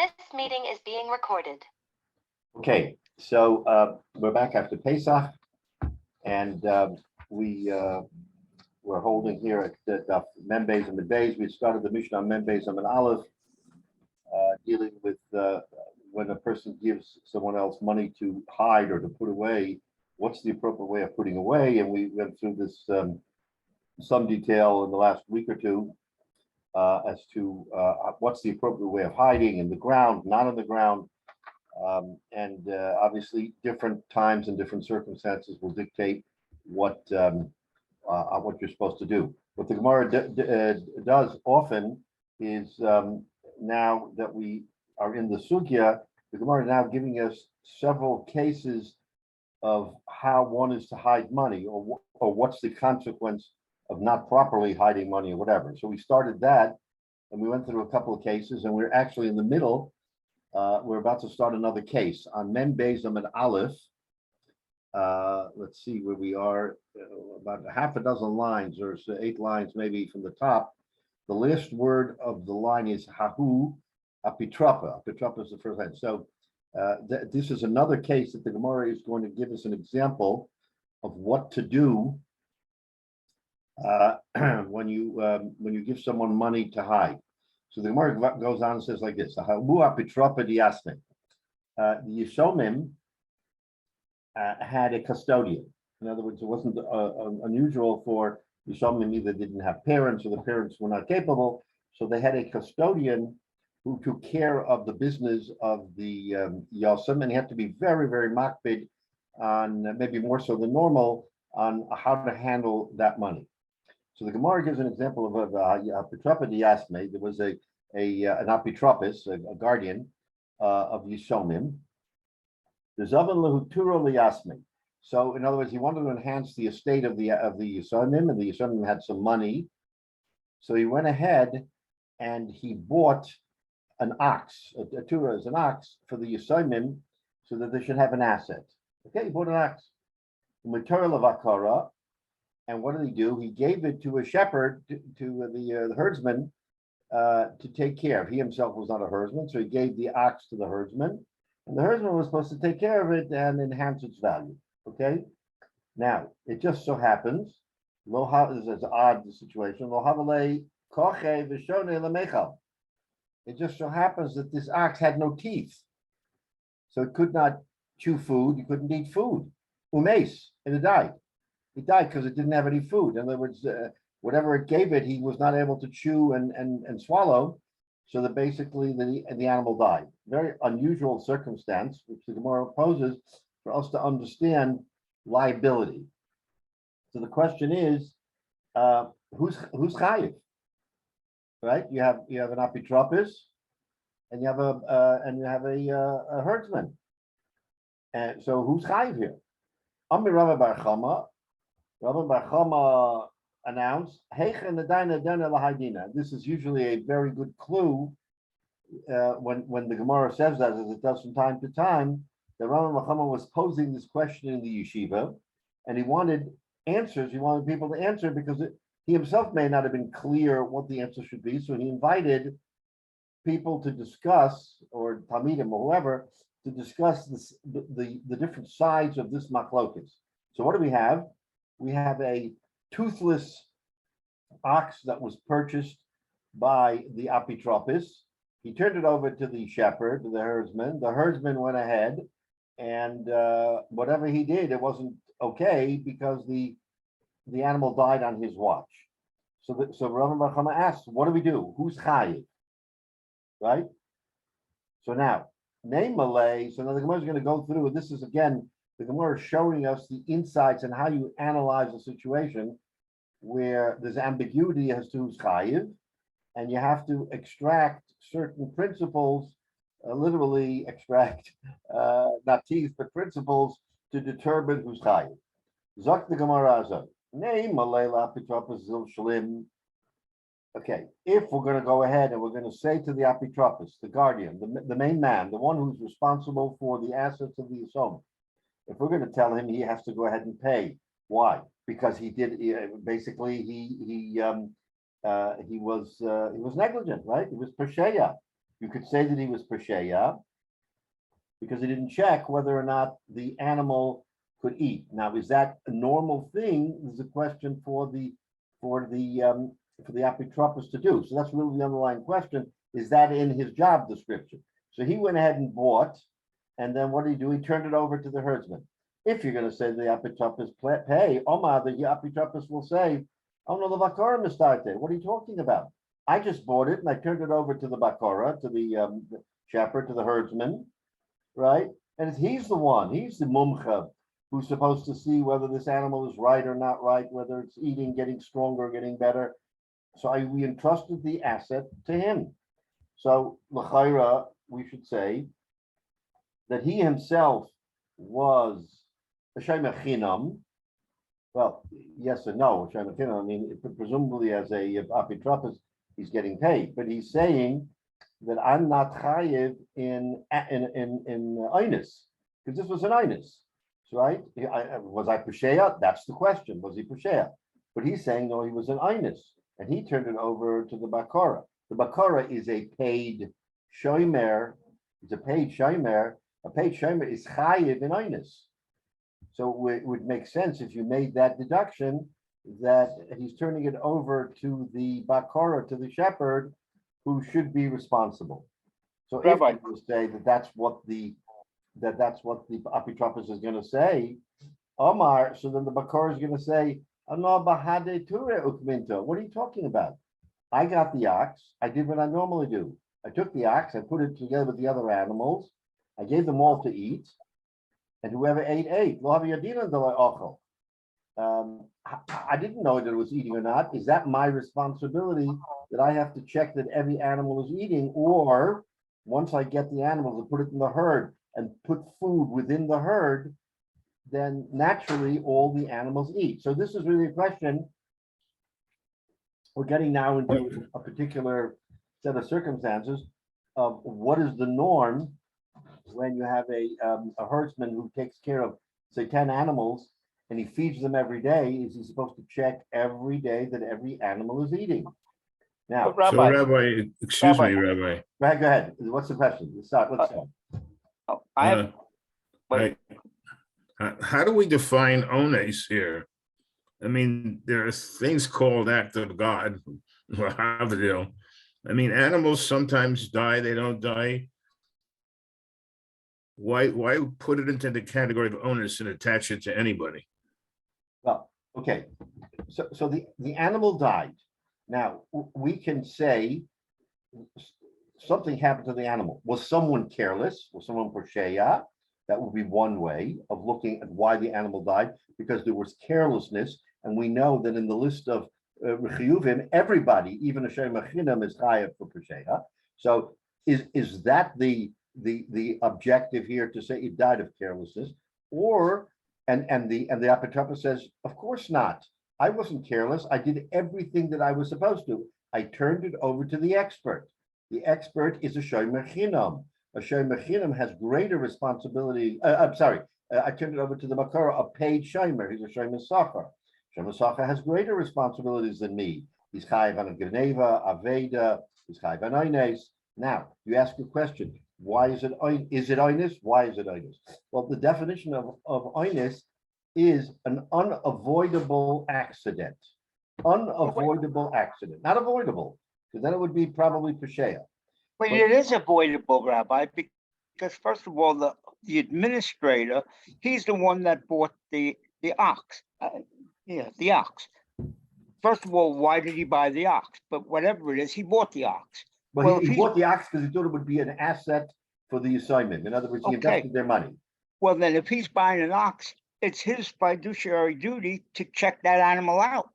This meeting is being recorded. Okay, so we're back after Pesach, and we're holding here at the Membez and Medbeis. We started the Mishnah on Membez and Aleph, dealing with when a person gives someone else money to hide or to put away, what's the appropriate way of putting away? And we went through this some detail in the last week or two as to what's the appropriate way of hiding in the ground, not in the ground. And obviously different times and different circumstances will dictate what you're supposed to do. What the Gemara does often is, now that we are in the sugya, the Gemara is now giving us several cases of how one is to hide money, or what's the consequence of not properly hiding money or whatever. So we started that, and we went through a couple of cases, and we're actually in the middle. We're about to start another case on Mem Beis and Aleph. Let's see where we are. About half a dozen lines, or 8 lines maybe from the top. The last word of the line is Hahu Apitrapa. Apitrapa is the first line. So this is another case that the Gemara is going to give us an example of what to do when you give someone money to hide. So the Gemara goes on and says like this: the Yishomim had a custodian. In other words, it wasn't unusual for Yishomim, either didn't have parents or the parents were not capable, so they had a custodian who took care of the business of the Yosem, and he had to be very, very makpid on, maybe more so than normal, on how to handle that money. So the Gemara gives an example of Apitrapa Diasme. There was an Apitropis, a guardian of Yishomim. The Zavan Lehuturo Liasme. So in other words, he wanted to enhance the estate of the Yishomim, and the Yishomim had some money. So he went ahead and he bought an ox. A Tura is an ox for the Yishomim, so that they should have an asset. Okay, he bought an ox. And what did he do? He gave it to a shepherd, to the herdsman, to take care of. He himself was not a herdsman, so he gave the ox to the herdsman, and the herdsman was supposed to take care of it and enhance its value. Okay. Now it just so happens, this is odd the situation. It just so happens that this ox had no teeth, so it could not chew food. It couldn't eat food. Umes, and it died. It died because it didn't have any food. In other words, whatever it gave it, he was not able to chew and swallow, so that basically the animal died. Very unusual circumstance, which the Gemara poses for us to understand liability. So the question is, who's chayiv, right? You have an apitropis, and you have a herdsman, and so who's chayiv here? Amir Rabbi Bar Chama. Rabbi Bar Chama announced, this is usually a very good clue when the Gemara says that, as it does from time to time, that Rabbi Bar Chama was posing this question in the yeshiva, and he wanted answers. He wanted people to answer because he himself may not have been clear what the answer should be. So he invited people to discuss, or Talmidim or whoever, to discuss the different sides of this machlokas. So what do we have? We have a toothless ox that was purchased by the apitropis. He turned it over to the shepherd, to the herdsman. The herdsman went ahead, and whatever he did, it wasn't okay because the animal died on his watch. So Rabbi Bar Chama asked, what do we do? Who's chayiv? Right? So now, name Malay. So now the Gemara is going to go through, and this is again, the Gemara is showing us the insights and how you analyze a situation where there's ambiguity as to who's chayiv, and you have to extract certain principles, literally extract, not teeth, but principles to determine who's chayiv. Zok the Gemara azot. Name Malay Apitropis Zil Shalim. Okay, if we're going to go ahead and we're going to say to the apitropis, the guardian, the main man, the one who's responsible for the assets of the Yisom, if we're going to tell him he has to go ahead and pay, why? Because he did basically he was negligent, right? He was pesheya. You could say that he was Pesheya because he didn't check whether or not the animal could eat. Now, is that a normal thing? Is a question for the apotropos to do. So that's really the underlying question. Is that in his job description? So he went ahead and bought, and then what did he do? He turned it over to the herdsman. If you're going to say the apotropos pay, Omar, the apotropos will say, "Oh no, the bakara mistarte. What are you talking about? I just bought it and I turned it over to the bakara, to the shepherd, to the herdsman, right? And he's the mumcha, who's supposed to see whether this animal is right or not right, whether it's eating, getting stronger, getting better. So we entrusted the asset to him. So l'chayra, we should say that he himself was a shayma chinam. Well, yes and no. I mean, presumably as a apotropos, he's getting paid, but he's saying that I'm not chayiv in einus, because this was an einus, right? Was I pesheya? That's the question. Was he pesheya? But he's saying no, he was an einus, and he turned it over to the bakara. The bakara is a paid shomer. It's a paid shomer. A paid shomer is chayiv in einus. So it would make sense if you made that deduction that he's turning it over to the bakara, to the shepherd, who should be responsible. So Rabbi, if you say that that's what the apotropos is going to say, Omar, so then the bakara is going to say, what are you talking about? I got the ox. I did what I normally do. I took the ox, I put it together with the other animals. I gave them all to eat. And whoever ate. I didn't know that it was eating or not. Is that my responsibility that I have to check that every animal is eating? Or once I get the animals and put it in the herd and put food within the herd, then naturally all the animals eat. So this is really a question. We're getting now into a particular set of circumstances of what is the norm when you have a herdsman who takes care of, say, 10 animals and he feeds them every day. Is he supposed to check every day that every animal is eating? Now, Rabbi, excuse me, Rabbi. Go ahead. What's the question? Let's start. How do we define ones here? I mean, there are things called act of God. I mean, animals sometimes die, they don't die. Why put it into the category of onus and attach it to anybody? Well, okay. So the animal died. Now we can say something happened to the animal. Was someone careless? Was someone posheya? That would be one way of looking at why the animal died, because there was carelessness, and we know that in the list of rechiyuvim, everybody, even a shem machinam, is chayav for posheya. So is that the objective here to say it died of carelessness, or and the apotropos says, of course not. I wasn't careless. I did everything that I was supposed to. I turned it over to the expert. The expert is a shomer chinam. A shomer chinam has greater responsibility. I turned it over to the bakara, a paid shomer. He's a shomer sachar. Shomer sachar has greater responsibilities than me. He's chayiv on geneva, aveda. He's chayiv on oines. Now you ask a question. Why is it oinus? Why is it oinus? Well, the definition of oinus is an unavoidable accident. Unavoidable accident. Not avoidable, because then it would be probably pesheya. But it is avoidable, Rabbi, because first of all, the administrator, he's the one that bought the ox. The ox. First of all, why did he buy the ox? But whatever it is, he bought the ox. Well, he bought the ox because he thought it would be an asset for the assignment. In other words, he invested their money. Well, then if he's buying an ox, it's his fiduciary duty to check that animal out.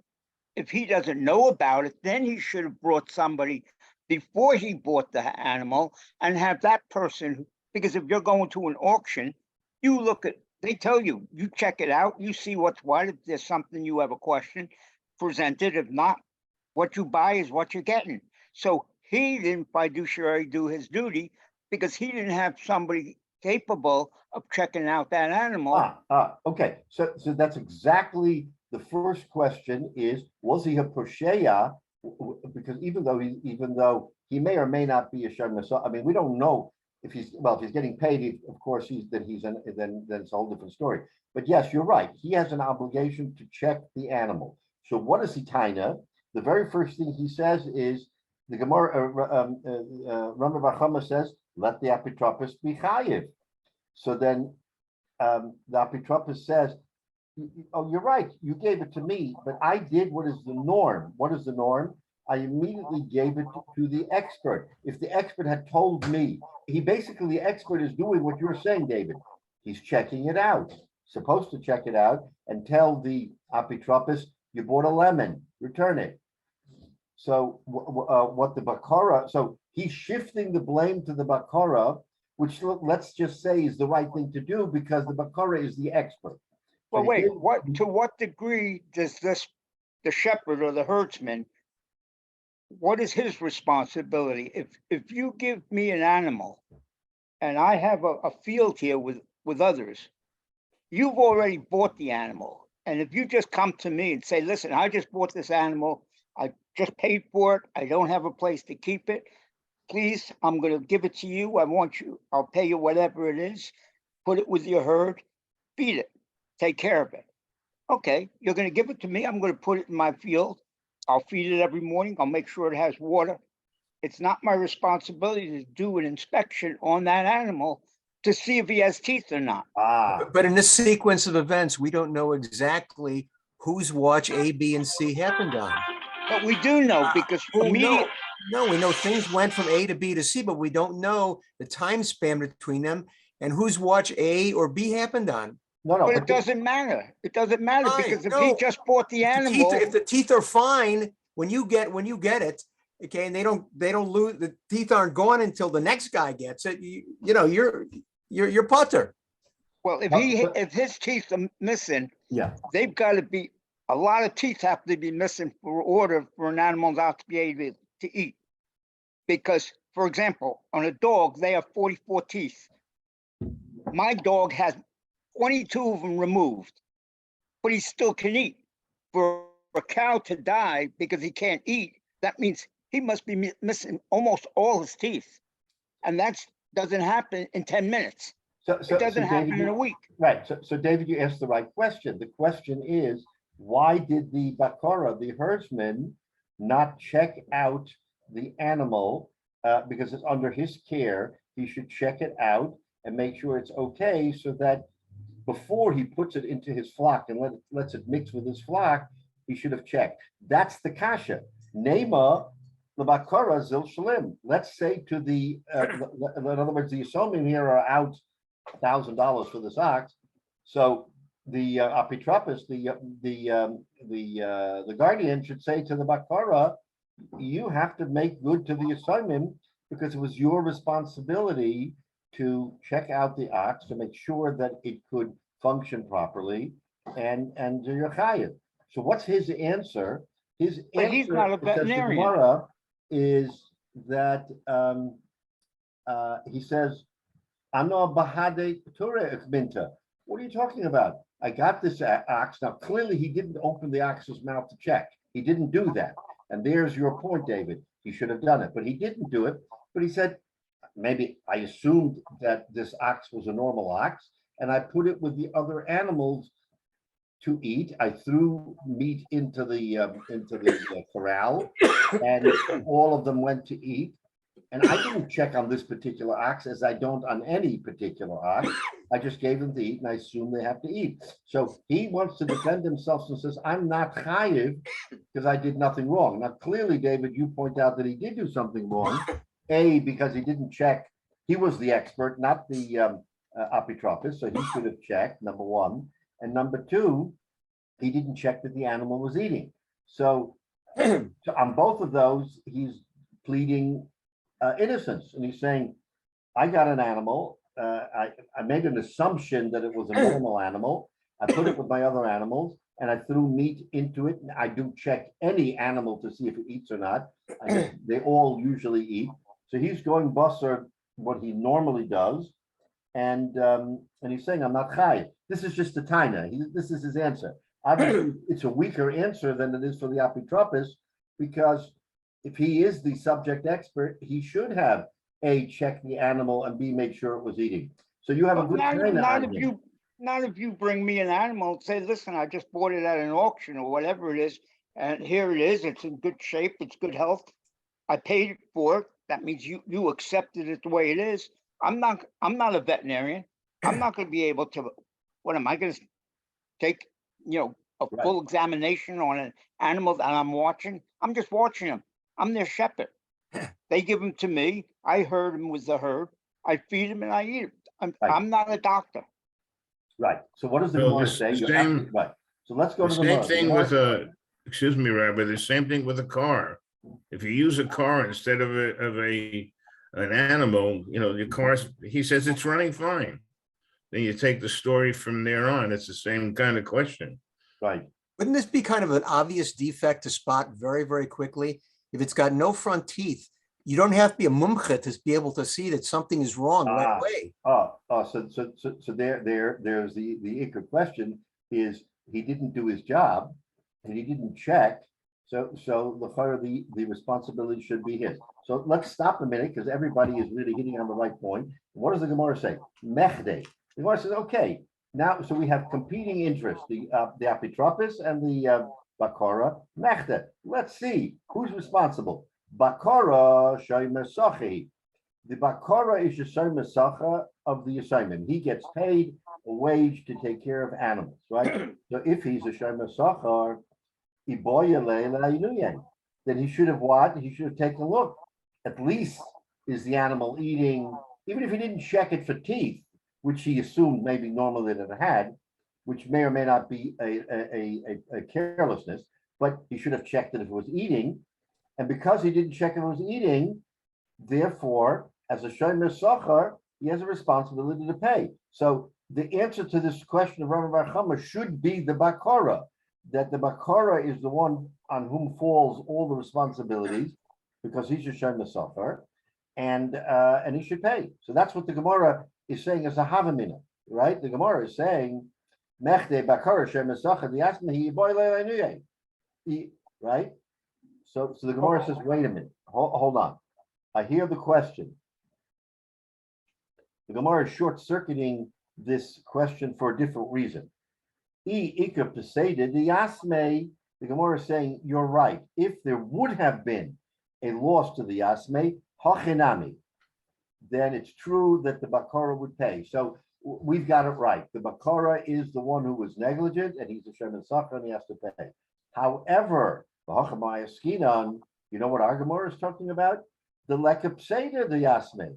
If he doesn't know about it, then he should have brought somebody before he bought the animal and have that person, because if you're going to an auction, you look at, they tell you, you check it out, you see what's what. If there's something you have a question, present it. If not, what you buy is what you're getting. So he didn't fiduciary do his duty because he didn't have somebody capable of checking out that animal. Okay. So that's exactly the first question is, was he a posheya because even though he may or may not be a Shem, I mean, we don't know if he's getting paid, of course, then it's a whole different story. But yes, you're right. He has an obligation to check the animal. So what is he taina? The very first thing he says is the Gemara. Rabbi Chama says, "Let the apitropos be chayiv." So then the apitropos says, "Oh, you're right. You gave it to me, but I did what is the norm. What is the norm? I immediately gave it to the expert. If the expert had told me, the expert is doing what you're saying, David. He's checking it out, supposed to check it out and tell the apitropos, you bought a lemon, return it." So what the bakara, so he's shifting the blame to the bakara, which let's just say is the right thing to do because the bakara is the expert. Well, wait, to what degree does the shepherd or the herdsman, what is his responsibility? If you give me an animal and I have a field here with others, you've already bought the animal. And if you just come to me and say, listen, I just bought this animal, I just paid for it, I don't have a place to keep it, please, I'm going to give it to you, I'll pay you whatever it is, put it with your herd, feed it, take care of it. Okay, you're going to give it to me, I'm going to put it in my field, I'll feed it every morning, I'll make sure it has water. It's not my responsibility to do an inspection on that animal to see if he has teeth or not. But in this sequence of events, we don't know exactly whose watch A, B, and C happened on. But we do know because immediately. No, we know things went from A to B to C, but we don't know the time span between them and whose watch A or B happened on. No, But it doesn't matter. It doesn't matter Fine, because if no. he just bought the animal. If the teeth are fine when you get it, okay, and they don't lose, the teeth aren't gone until the next guy gets it. You're putter. Well, if his teeth are missing, yeah, they've got to be, a lot of teeth have to be missing for an animal not to be able to eat. Because, for example, on a dog, they have 44 teeth. My dog has 22 of them removed, but he still can eat. For a cow to die because he can't eat, that means he must be missing almost all his teeth. And that doesn't happen in 10 minutes. It doesn't happen in a week. Right. So David, you asked the right question. The question is, why did the bakara, the herdsman, not check out the animal because it's under his care? He should check it out and make sure it's okay so that before he puts it into his flock and lets it mix with his flock, he should have checked. That's the kasha. Nema the bakara zil shalim. Let's say to the, in other words, the Yisomim here are out $1,000 for this ox. So the apitropos, the guardian should say to the bakara, you have to make good to the Yisomim because it was your responsibility to check out the ox to make sure that it could function properly and do your chayiv. So what's his answer? His answer, he's not a veterinarian. Is that he says, "Ano bahade ture minta." What are you talking about? I got this ox. Now, clearly, he didn't open the ox's mouth to check. He didn't do that. And there's your point, David. He should have done it, but he didn't do it. But he said, maybe I assumed that this ox was a normal ox, and I put it with the other animals to eat. I threw meat into the corral, and all of them went to eat. And I didn't check on this particular ox as I don't on any particular ox. I just gave them to eat, and I assume they have to eat. So he wants to defend himself and says, "I'm not chayiv because I did nothing wrong." Now, clearly, David, you point out that he did do something wrong. A, because he didn't check. He was the expert, not the apitropos, so he should have checked, number one. And number two, he didn't check that the animal was eating. So on both of those, he's pleading innocence. And he's saying, I got an animal. I made an assumption that it was a normal animal. I put it with my other animals, and I threw meat into it. I do check any animal to see if it eats or not. They all usually eat. So he's going busser what he normally does. And he's saying, I'm not chayiv. This is just a taina. This is his answer. Obviously, it's a weaker answer than it is for the apitropos because if he is the subject expert, he should have A, check the animal, and B, make sure it was eating. So you have a But good kind of not if idea. not if you bring me an animal and say, listen, I just bought it at an auction or whatever it is, and here it is, it's in good shape, it's good health. I paid for it. That means you accepted it the way it is. I'm not a veterinarian. I'm not gonna be able to, what am I gonna take, a Right. full examination on an animal that I'm watching? I'm just watching them. I'm their shepherd. They give them to me. I herd them with the herd. I feed them and I eat them. Right. I'm not a doctor. Right. So what does the Well, Gemara this say? You're same- absolutely right. So let's go The to the same Gemara. thing with excuse me, Rabbi, the same thing with a car. If you use a car instead of an animal, your car's, he says it's running fine. Then you take the story from there on. It's the same kind of question. Right. Wouldn't this be kind of an obvious defect to spot very, very quickly? If it's got no front teeth, you don't have to be a mumche to be able to see that something is wrong right away. So there's the ikar question is he didn't do his job and he didn't check. So the responsibility should be his. So let's stop a minute because everybody is really hitting on the right point. What does the Gemara say? Mechde. The Gemara says, okay, now so we have competing interests, the apitropis and the bakara. Mechde. Let's see who's responsible. Bakara shaymesachi. The bakara is the shaymesacha of the assignment. He gets paid a wage to take care of animals, right? So if he's a shaymesacha, then he should have what? He should have taken a look. At least is the animal eating, even if he didn't check it for teeth, which he assumed maybe normally that it had, which may or may not be a carelessness, but he should have checked it if it was eating. And because he didn't check if it was eating, therefore, as a shomer socher, he has a responsibility to pay. So the answer to this question of Rabbi Bar Chama should be the bakara, that the bakara is the one on whom falls all the responsibilities, because he's a shomer socher, and he should pay. So that's what the Gemara is saying as a havamina, right? The Gemara is saying, Mechde bakara shomer socher, the asmahi boile, right? So the Gemara says, wait a minute, hold on. I hear the question. The Gemara is short-circuiting this question for a different reason. The Gemara is saying, you're right. If there would have been a loss to the Yasme, hachinami, then it's true that the Bakara would pay. So we've got it right. The Bakara is the one who was negligent, and he's a Shemin Sachar, and he has to pay. However, you know what our Gemara is talking about? The lekapseda the Yasme.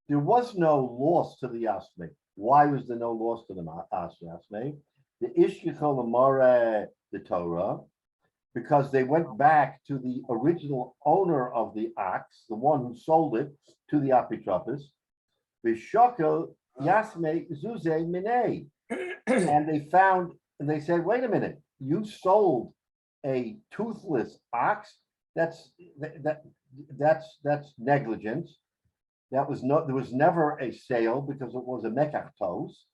There was no loss to the Yasme. Why was there no loss to the Yasme? The Ishkichol Amare the Torah, because they went back to the original owner of the ox, the one who sold it to the Apitropis, Vishokel Yasme Zuze Minei. And they said, wait a minute, you sold a toothless ox. That's negligence. There was never a sale because it was a mekachtos,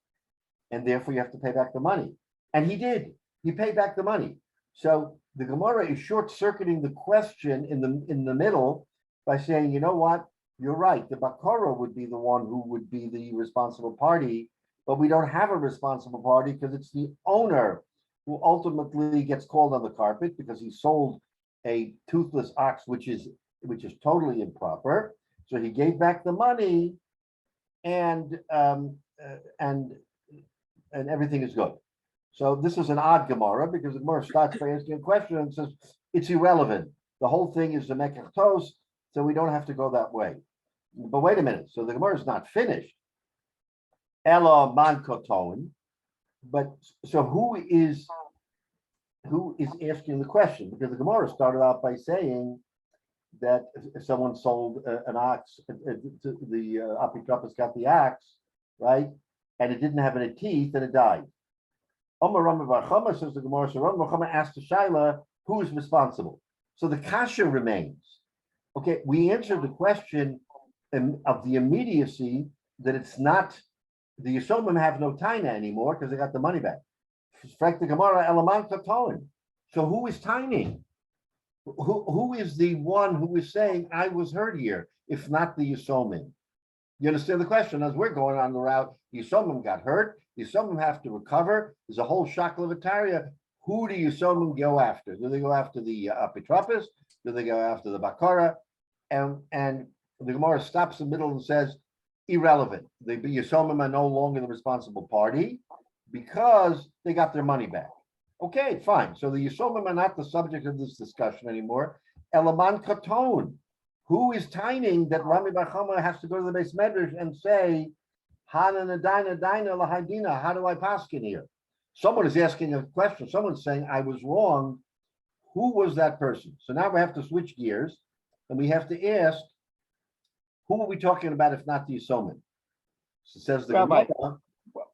and therefore you have to pay back the money. And he did. He paid back the money. So the Gemara is short-circuiting the question in the middle by saying, you know what? You're right. The Bakara would be the one who would be the responsible party, but we don't have a responsible party because it's the owner who ultimately gets called on the carpet because he sold a toothless ox, which is totally improper. So he gave back the money, and everything is good. So this is an odd Gemara because the Gemara starts by asking a question and says it's irrelevant. The whole thing is the mekachtos, so we don't have to go that way. But wait a minute. So the Gemara is not finished. Ella man koton. But so who is asking the question? Because the Gemara started out by saying that if someone sold an ox, the Apitropis got the ox, right? And it didn't have any teeth and it died. Omar Rabbi Bar Chama, says the Gemara, so Rabbi Bar Chama asked the Shaila, who is responsible? So the kasha remains. Okay, we answered the question of the immediacy that it's not, the Yisomim have no taina anymore because they got the money back. Frank the Gemara, Elaman Katoin. So who is tining? who is the one who is saying I was hurt here, if not the Yisomim? You understand the question? As we're going on the route, Yisomim got hurt. Yisomim have to recover. There's a whole shaklavataria. Who do Yisomim go after? Do they go after the Apitropis? Do they go after the Bakara? And the Gemara stops in the middle and says, irrelevant. The Yisomim are no longer the responsible party because they got their money back. Okay, fine. So the Yisomim are not the subject of this discussion anymore. Elaman Katon, who is tining that Rami Bar Chama has to go to the base medrash and say, Hana Daina Daina Lahadina, how do I paskin here? Someone is asking a question. Someone's saying, I was wrong. Who was that person? So now we have to switch gears and we have to ask, who are we talking about if not the Yisomim? So says the Rabbi, Gemara,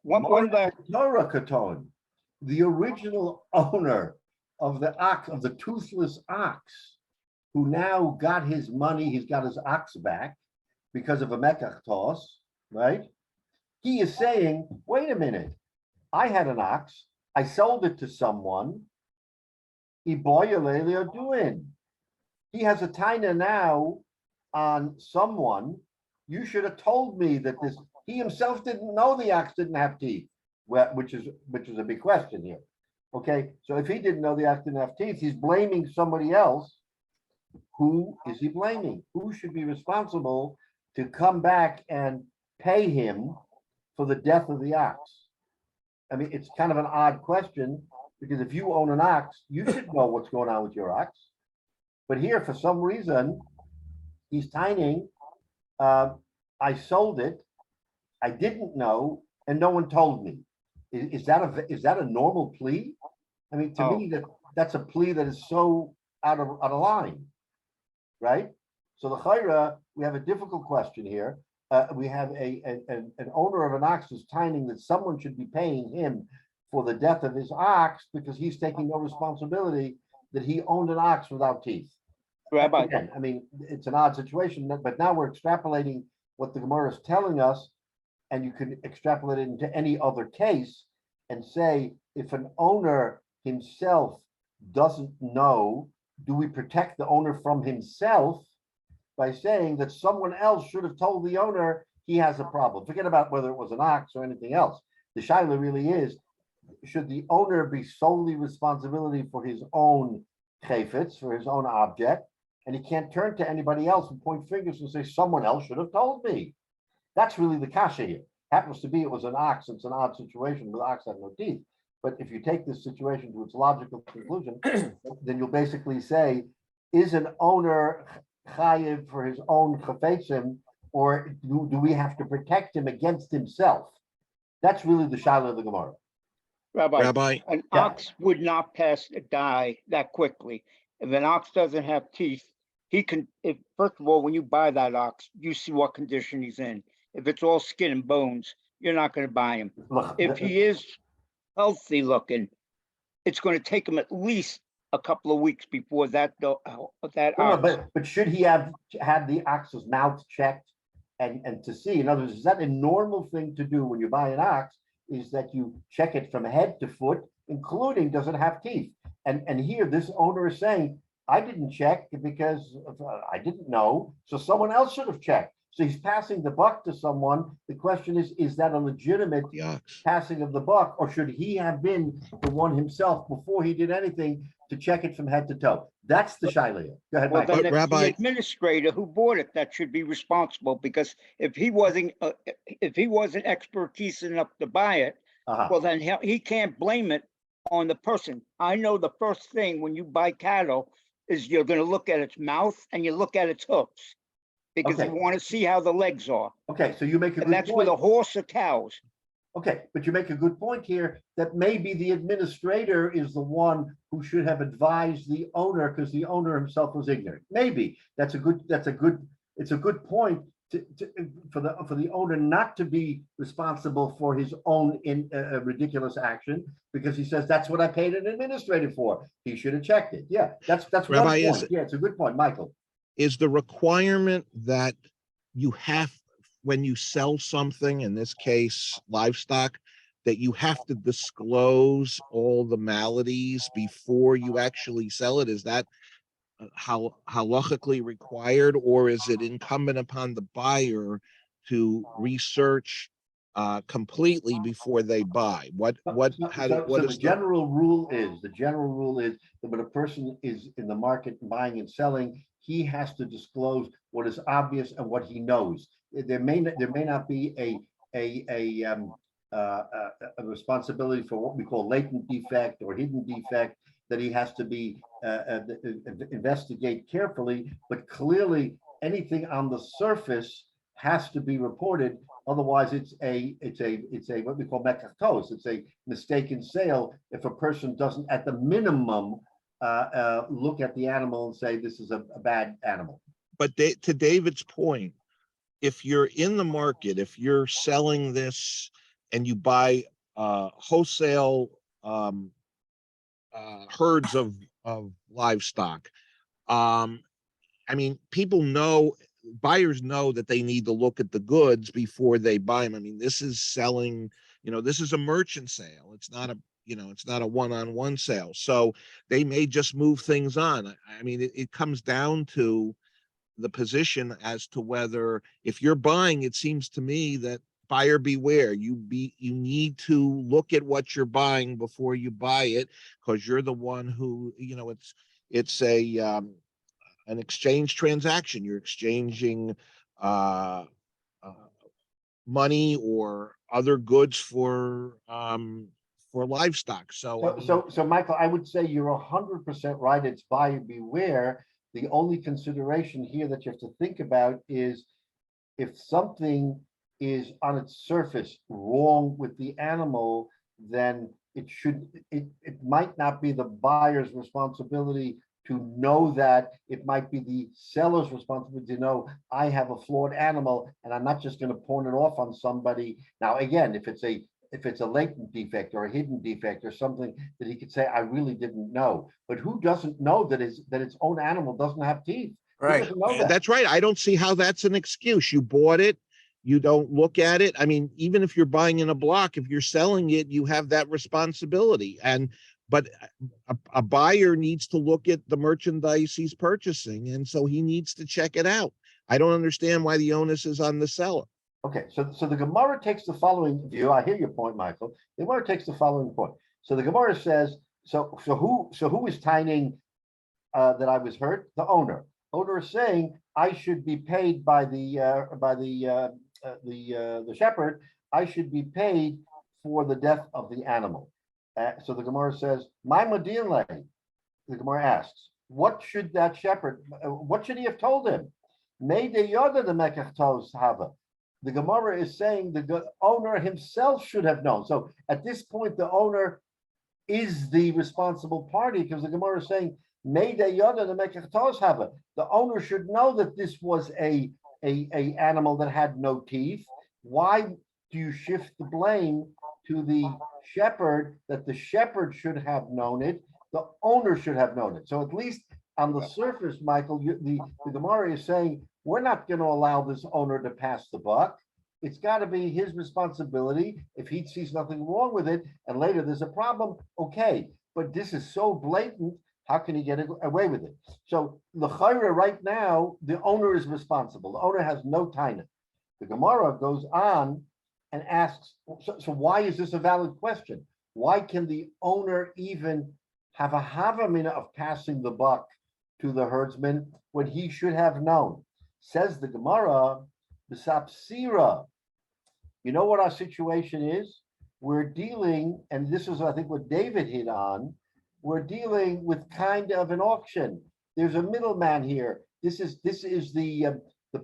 one last, Torah Katon, the original owner of the ox, of the toothless ox, who now got his money, he's got his ox back because of a mekach toss, right? He is saying, wait a minute, I had an ox, I sold it to someone, he doing. He has a taina now on someone. You should have told me that this, he himself didn't know the ox didn't have teeth, which is a big question here. Okay, so if he didn't know the ox didn't have teeth, he's blaming somebody else. Who is he blaming? Who should be responsible to come back and pay him for the death of the ox? I mean, it's kind of an odd question because if you own an ox, you should know what's going on with your ox. But here, for some reason, he's tining. I sold it. I didn't know, and no one told me. Is that a normal plea? I mean, to me, that's a plea that is so out of line, right? So the chayra, we have a difficult question here. We have an owner of an ox who's tining that someone should be paying him for the death of his ox because he's taking no responsibility that he owned an ox without teeth. Rabbi, Again, I mean, it's an odd situation, but now we're extrapolating what the Gemara is telling us, and you can extrapolate it into any other case and say, if an owner himself doesn't know, do we protect the owner from himself by saying that someone else should have told the owner he has a problem? Forget about whether it was an ox or anything else. The shaila really is, should the owner be solely responsibility for his own chayfetz, for his own object, and he can't turn to anybody else and point fingers and say, someone else should have told me. That's really the kasha here. Happens to be it was an ox, it's an odd situation, the ox had no teeth. But if you take this situation to its logical conclusion, then you'll basically say, is an owner chayiv for his own chafetzim, or do we have to protect him against himself? That's really the shaila of the Gemara. Rabbi, an Yeah. ox would not pass a die that quickly. If an ox doesn't have teeth, he can, if first of all, when you buy that ox, you see what condition he's in. If it's all skin and bones, you're not going to buy him. Look, If he is healthy looking, it's going to take him at least a couple of weeks before that no, ox. but should he have had the ox's mouth checked and to see? In other words, is that a normal thing to do when you buy an ox? Is that you check it from head to foot, including does it have teeth? And here this owner is saying, I didn't check because I didn't know, so someone else should have checked. So he's passing the buck to someone. The question is that a legitimate passing of the buck, or should he have been the one himself before he did anything to check it from head to toe? That's the shaila. Go ahead, Well, Michael. then it's Rabbi- the administrator who bought it that should be responsible, because if he wasn't expertise enough to buy it, Uh-huh. well, then he can't blame it on the person. I know the first thing when you buy cattle is you're going to look at its mouth and you look at its hooks, because Okay. you want to see how the legs are. Okay, so you make a And good that's point. with a horse or cows. Okay, but you make a good point here that maybe the administrator is the one who should have advised the owner because the owner himself was ignorant. Maybe it's a good point for the owner not to be responsible for his own ridiculous action, because he says that's what I paid an administrator for. He should have checked it. Yeah, that's Rabbi, one point. Yeah, it's a good point, Michael. Is the requirement that you have, when you sell something, in this case, livestock, that you have to disclose all the maladies before you actually sell it? Is that halachically required, or is it incumbent upon the buyer to research completely before they buy? What The is general rule is, that when a person is in the market buying and selling, he has to disclose what is obvious and what he knows. There may not be a responsibility for what we call latent defect or hidden defect that he has to be investigate carefully, but clearly anything on the surface has to be reported. Otherwise, it's a what we call mekachtos. It's a mistaken sale if a person doesn't, at the minimum, look at the animal and say this is a bad animal. But to David's point, if you're in the market, if you're selling this and you buy wholesale herds of livestock, I mean, buyers know that they need to look at the goods before they buy them. I mean, this is selling, this is a merchant sale. It's not a one-on-one sale. So they may just move things on. I mean, it comes down to the position as to whether, if you're buying, it seems to me that buyer beware. You need to look at what you're buying before you buy it, because you're the one who, it's an exchange transaction. You're exchanging money or other goods for livestock. So Michael, I would say you're 100% right. It's buyer beware. The only consideration here that you have to think about is if something is on its surface wrong with the animal, then it might not be the buyer's responsibility to know that. It might be the seller's responsibility to know, I have a flawed animal and I'm not just going to pawn it off on somebody. Now, again, if it's a latent defect or a hidden defect or something that he could say, I really didn't know. But who doesn't know that its own animal doesn't have teeth? Right. That's right. I don't see how that's an excuse. You bought it. You don't look at it. I mean, even if you're buying in a block, if you're selling it, you have that responsibility. But a buyer needs to look at the merchandise he's purchasing, and so he needs to check it out. I don't understand why the onus is on the seller. Okay, so the Gemara takes the following view. I hear your point, Michael. The Gemara takes the following point. So the Gemara says, so who is tining that I was hurt? The owner. Owner is saying I should be paid by the shepherd. I should be paid for the death of the animal. So the Gemara says, my modile. The Gemara asks, what should that shepherd? What should he have told him? May de yoda the mekachtos hava. The Gemara is saying the owner himself should have known. So at this point, the owner is the responsible party, because the Gemara is saying, May de yoda the mekachtos hava. The owner should know that this was a animal that had no teeth. Why do you shift the blame to the shepherd, that the shepherd should have known it? The owner should have known it. So at least on the surface, Michael, the Gemara is saying, we're not going to allow this owner to pass the buck. It's got to be his responsibility. If he sees nothing wrong with it and later there's a problem, okay. But this is so blatant, how can he get away with it? So l'chayra, right now, the owner is responsible. The owner has no taina. The Gemara goes on and asks, so why is this a valid question? Why can the owner even have a havamina of passing the buck to the herdsman when he should have known? Says the Gemara, b'sapsira. You know what our situation is? We're dealing, and this is, I think, what David hit on. We're dealing with kind of an auction. There's a middleman here. This is the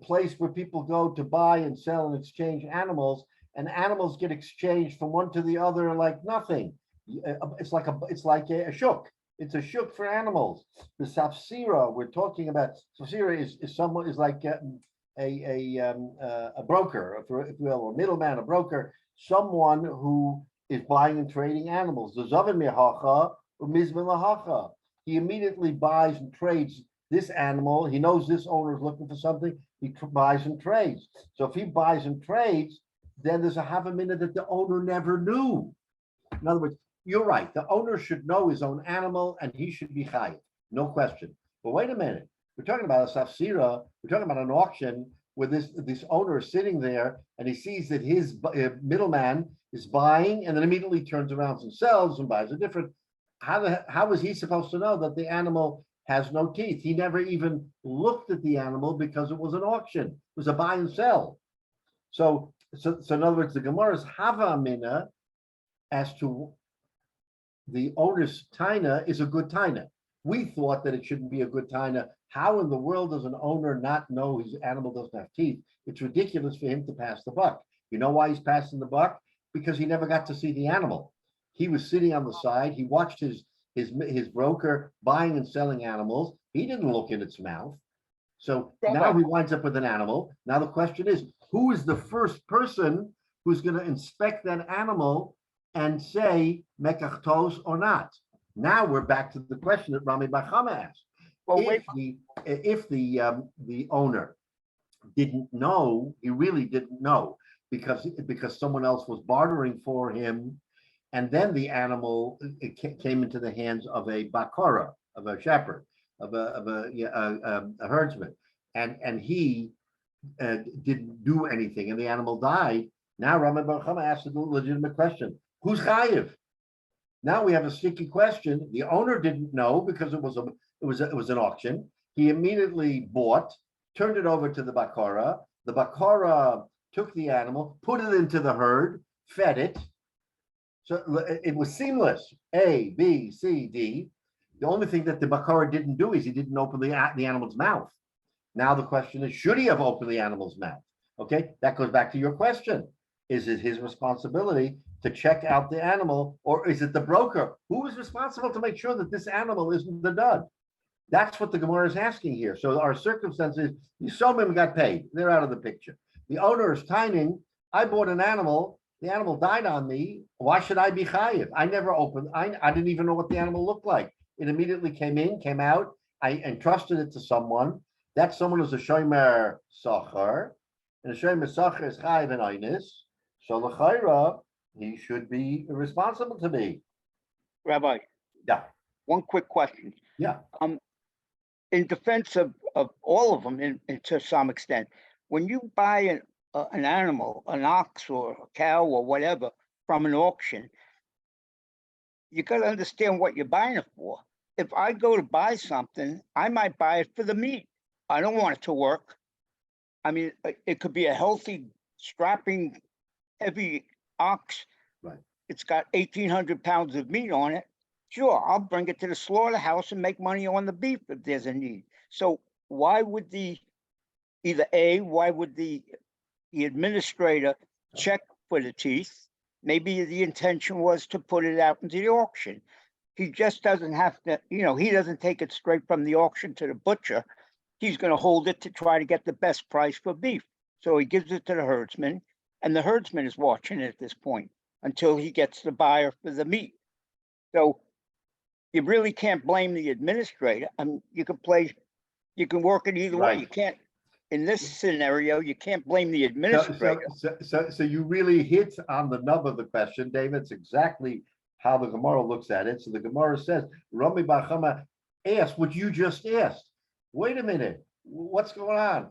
place where people go to buy and sell and exchange animals, and animals get exchanged from one to the other like nothing. It's like a shuk. It's a shuk for animals. The safsira we're talking about. Safsira is like a broker, if you will, or middleman, a broker, someone who is buying and trading animals. The zavin mihacha or mizmin lahacha. He immediately buys and trades this animal. He knows this owner is looking for something. He buys and trades. So if he buys and trades, then there's a havamina that the owner never knew. In other words, you're right. The owner should know his own animal and he should be chayiv. No question. But wait a minute, we're talking about a safsira, we're talking about an auction where this owner is sitting there and he sees that his middleman is buying and then immediately turns around and sells and buys a different. How is he supposed to know that the animal has no teeth? He never even looked at the animal because it was an auction. It was a buy and sell. So in other words, the Gemara's hava amina as to the owner's taina is a good taina. We thought that it shouldn't be a good taina. How in the world does an owner not know his animal doesn't have teeth? It's ridiculous for him to pass the buck. You know why he's passing the buck? Because he never got to see the animal. He was sitting on the side. He watched his broker buying and selling animals. He didn't look in its mouth. So now he winds up with an animal. Now the question is, who is the first person who's going to inspect that animal and say mekachtos or not? Now we're back to the question that Rami Bar Chama asked. Well, If the owner didn't know, he really didn't know because someone else was bartering for him, and then the animal came into the hands of a bakara, of a shepherd, of a herdsman, and he didn't do anything, and the animal died. Now Rami Bar Chama asked a legitimate question: who's chayiv? Now we have a sticky question. The owner didn't know because it was an auction. He immediately bought, turned it over to the bakara. The bakara took the animal, put it into the herd, fed it. So it was seamless. A, B, C, D. The only thing that the bakara didn't do is he didn't open the animal's mouth. Now the question is, should he have opened the animal's mouth? Okay, that goes back to your question. Is it his responsibility to check out the animal, or is it the broker? Who is responsible to make sure that this animal isn't the dud? That's what the Gemara is asking here. So our circumstances, the showman got paid. They're out of the picture. The owner is timing. I bought an animal. The animal died on me. Why should I be chayiv? I never opened. I didn't even know what the animal looked like. It immediately came out. I entrusted it to someone. That someone is a shomer sachar, and a shomer sachar is chayiv and einis. So l'chayra, he should be responsible to me. Rabbi. Yeah. One quick question. Yeah. In defense of all of them, to some extent, when you buy an animal, an ox or a cow or whatever from an auction, you got to understand what you're buying it for. If I go to buy something, I might buy it for the meat. I don't want it to work. I mean, it could be a healthy, strapping, heavy ox. Right. It's got 1,800 pounds of meat on it. Sure, I'll bring it to the slaughterhouse and make money on the beef if there's a need. So why would why would the administrator check for the teeth? Maybe the intention was to put it out into the auction. He just doesn't have to, he doesn't take it straight from the auction to the butcher. He's going to hold it to try to get the best price for beef. So he gives it to the herdsman, and the herdsman is watching it at this point until he gets the buyer for the meat. So you really can't blame the administrator. I mean, you can work it either way. Right. You can't, in this scenario, you can't blame the administrator. So you really hit on the nub of the question, David. It's exactly how the Gemara looks at it. So the Gemara says, Rami Bar Chama asked what you just asked. Wait a minute, what's going on?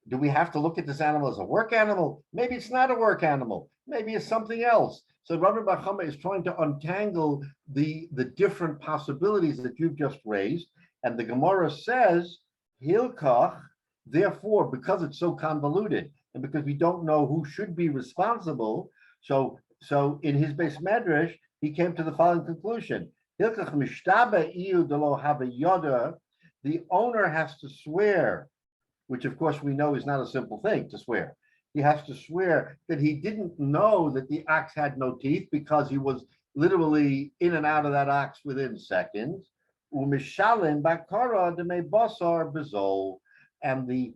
Do we have to look at this animal as a work animal? Maybe it's not a work animal. Maybe it's something else. So Rabbi Bar Chama is trying to untangle the different possibilities that you've just raised. And the Gemara says, Hilkach, therefore, because it's so convoluted and because we don't know who should be responsible, so in his base medrash, he came to the following conclusion. Hilkach mishtaba iu delo have yoda. The owner has to swear, which of course we know is not a simple thing to swear. He has to swear that he didn't know that the ox had no teeth because he was literally in and out of that ox within seconds. Umishalin bakara demei basar bezol, and the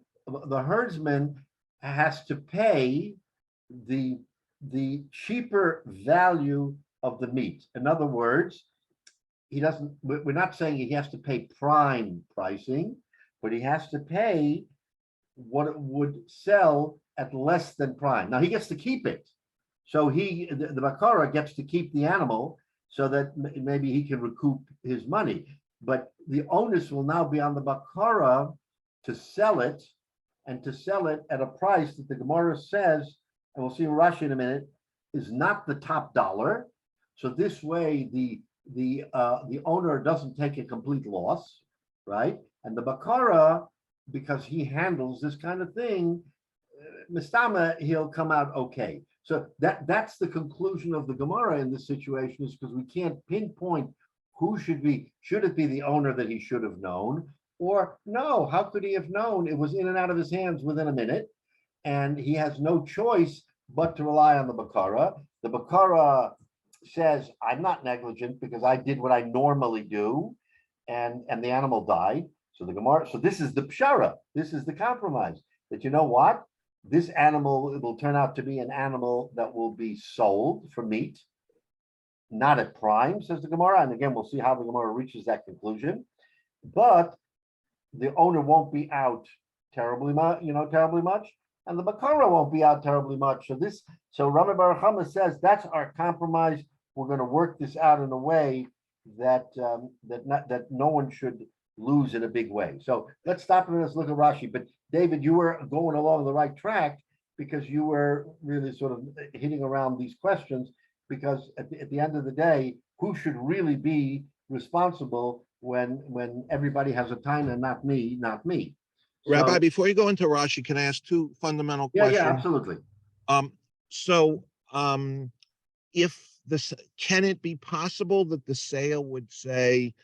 herdsman has to pay the cheaper value of the meat. In other words, we're not saying he has to pay prime pricing, but he has to pay what it would sell at less than prime. Now he gets to keep it. So the bakara gets to keep the animal so that maybe he can recoup his money. but the onus will now be on the Bakara to sell it, and to sell it at a price that the Gemara says, and we'll see in Rashi in a minute, is not the top dollar. So this way, the owner doesn't take a complete loss, right? And the Bakara, because he handles this kind of thing, Mistama, he'll come out okay. So that's the conclusion of the Gemara in this situation, is because we can't pinpoint who should it be the owner that he should have known, or no, how could he have known? It was in and out of his hands within a minute, and he has no choice but to rely on the Bakara. The Bakara says, I'm not negligent because I did what I normally do, and the animal died. So the Gemara, so this is the pshara, this is the compromise, that you know what? This animal, it will turn out to be an animal that will be sold for meat, not at prime, says the Gemara. And again, we'll see how the Gemara reaches that conclusion. But the owner won't be out terribly much, and the Bakara won't be out terribly much. So Rabbi Bar Chama says that's our compromise. We're going to work this out in a way that no one should lose in a big way. So let's stop and let's look at Rashi. But David, you were going along the right track because you were really sort of hitting around these questions, because at the end of the day, who should really be responsible when everybody has a time, and not me. Rabbi, before you go into Rashi, can I ask two fundamental questions? Yeah, absolutely. If this, can it be possible that the sale would say,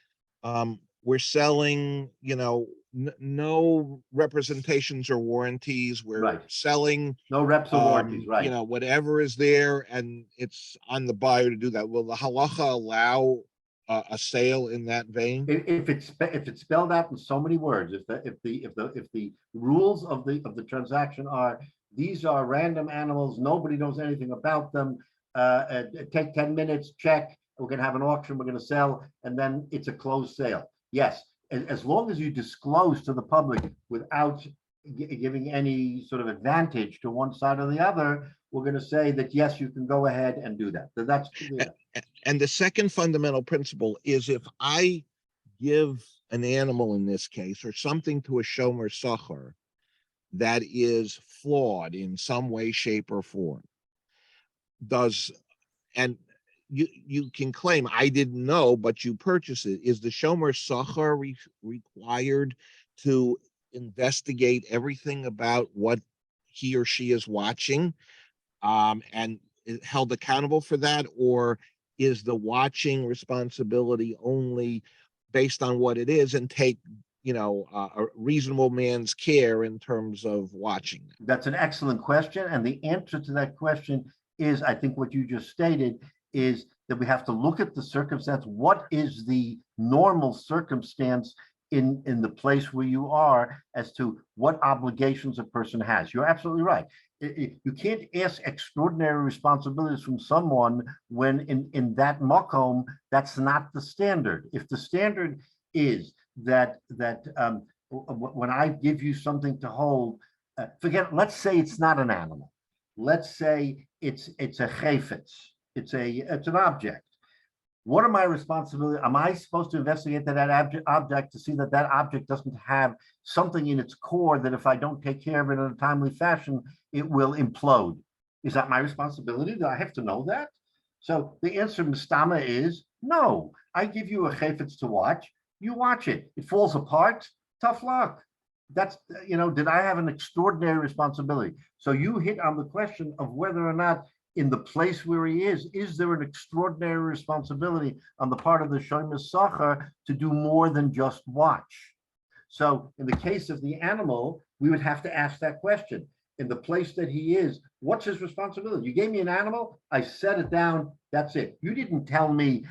we're selling, no representations or warranties, we're Right. selling No reps or warranties, right? whatever is there, and it's on the buyer to do that. Will the halacha allow a sale in that vein? If it's spelled out in so many words, if the rules of the transaction are, these are random animals, nobody knows anything about them, take 10 minutes, check, we're going to have an auction, we're going to sell, and then it's a closed sale. Yes, as long as you disclose to the public without giving any sort of advantage to one side or the other, we're going to say that yes, you can go ahead and do that. So that's clear. And the second fundamental principle is, if I give an animal in this case, or something to a shomer sachar that is flawed in some way, shape, or form, you can claim, I didn't know, but you purchase it. Is the shomer sachar required to investigate everything about what he or she is watching, and held accountable for that? Or is the watching responsibility only based on what it is, and take a reasonable man's care in terms of watching them? That's an excellent question, and the answer to that question is, I think what you just stated, is that we have to look at the circumstance. What is the normal circumstance in the place where you are, as to what obligations a person has? You're absolutely right. You can't ask extraordinary responsibilities from someone when in that makom, that's not the standard. If the standard is that when I give you something to hold, let's say it's not an animal. Let's say it's a chayfetz. It's an object. What are my responsibilities? Am I supposed to investigate that object to see that object doesn't have something in its core that if I don't take care of it in a timely fashion, it will implode? Is that my responsibility? Do I have to know that? So the answer, Mistama, is no. I give you a chayfetz to watch. You watch it. It falls apart. Tough luck. That's, did I have an extraordinary responsibility? So you hit on the question of whether or not, in the place where he is there an extraordinary responsibility on the part of the shomer sachar to do more than just watch? So in the case of the animal, we would have to ask that question. In the place that he is, what's his responsibility? You gave me an animal, I set it down, that's it. You didn't tell me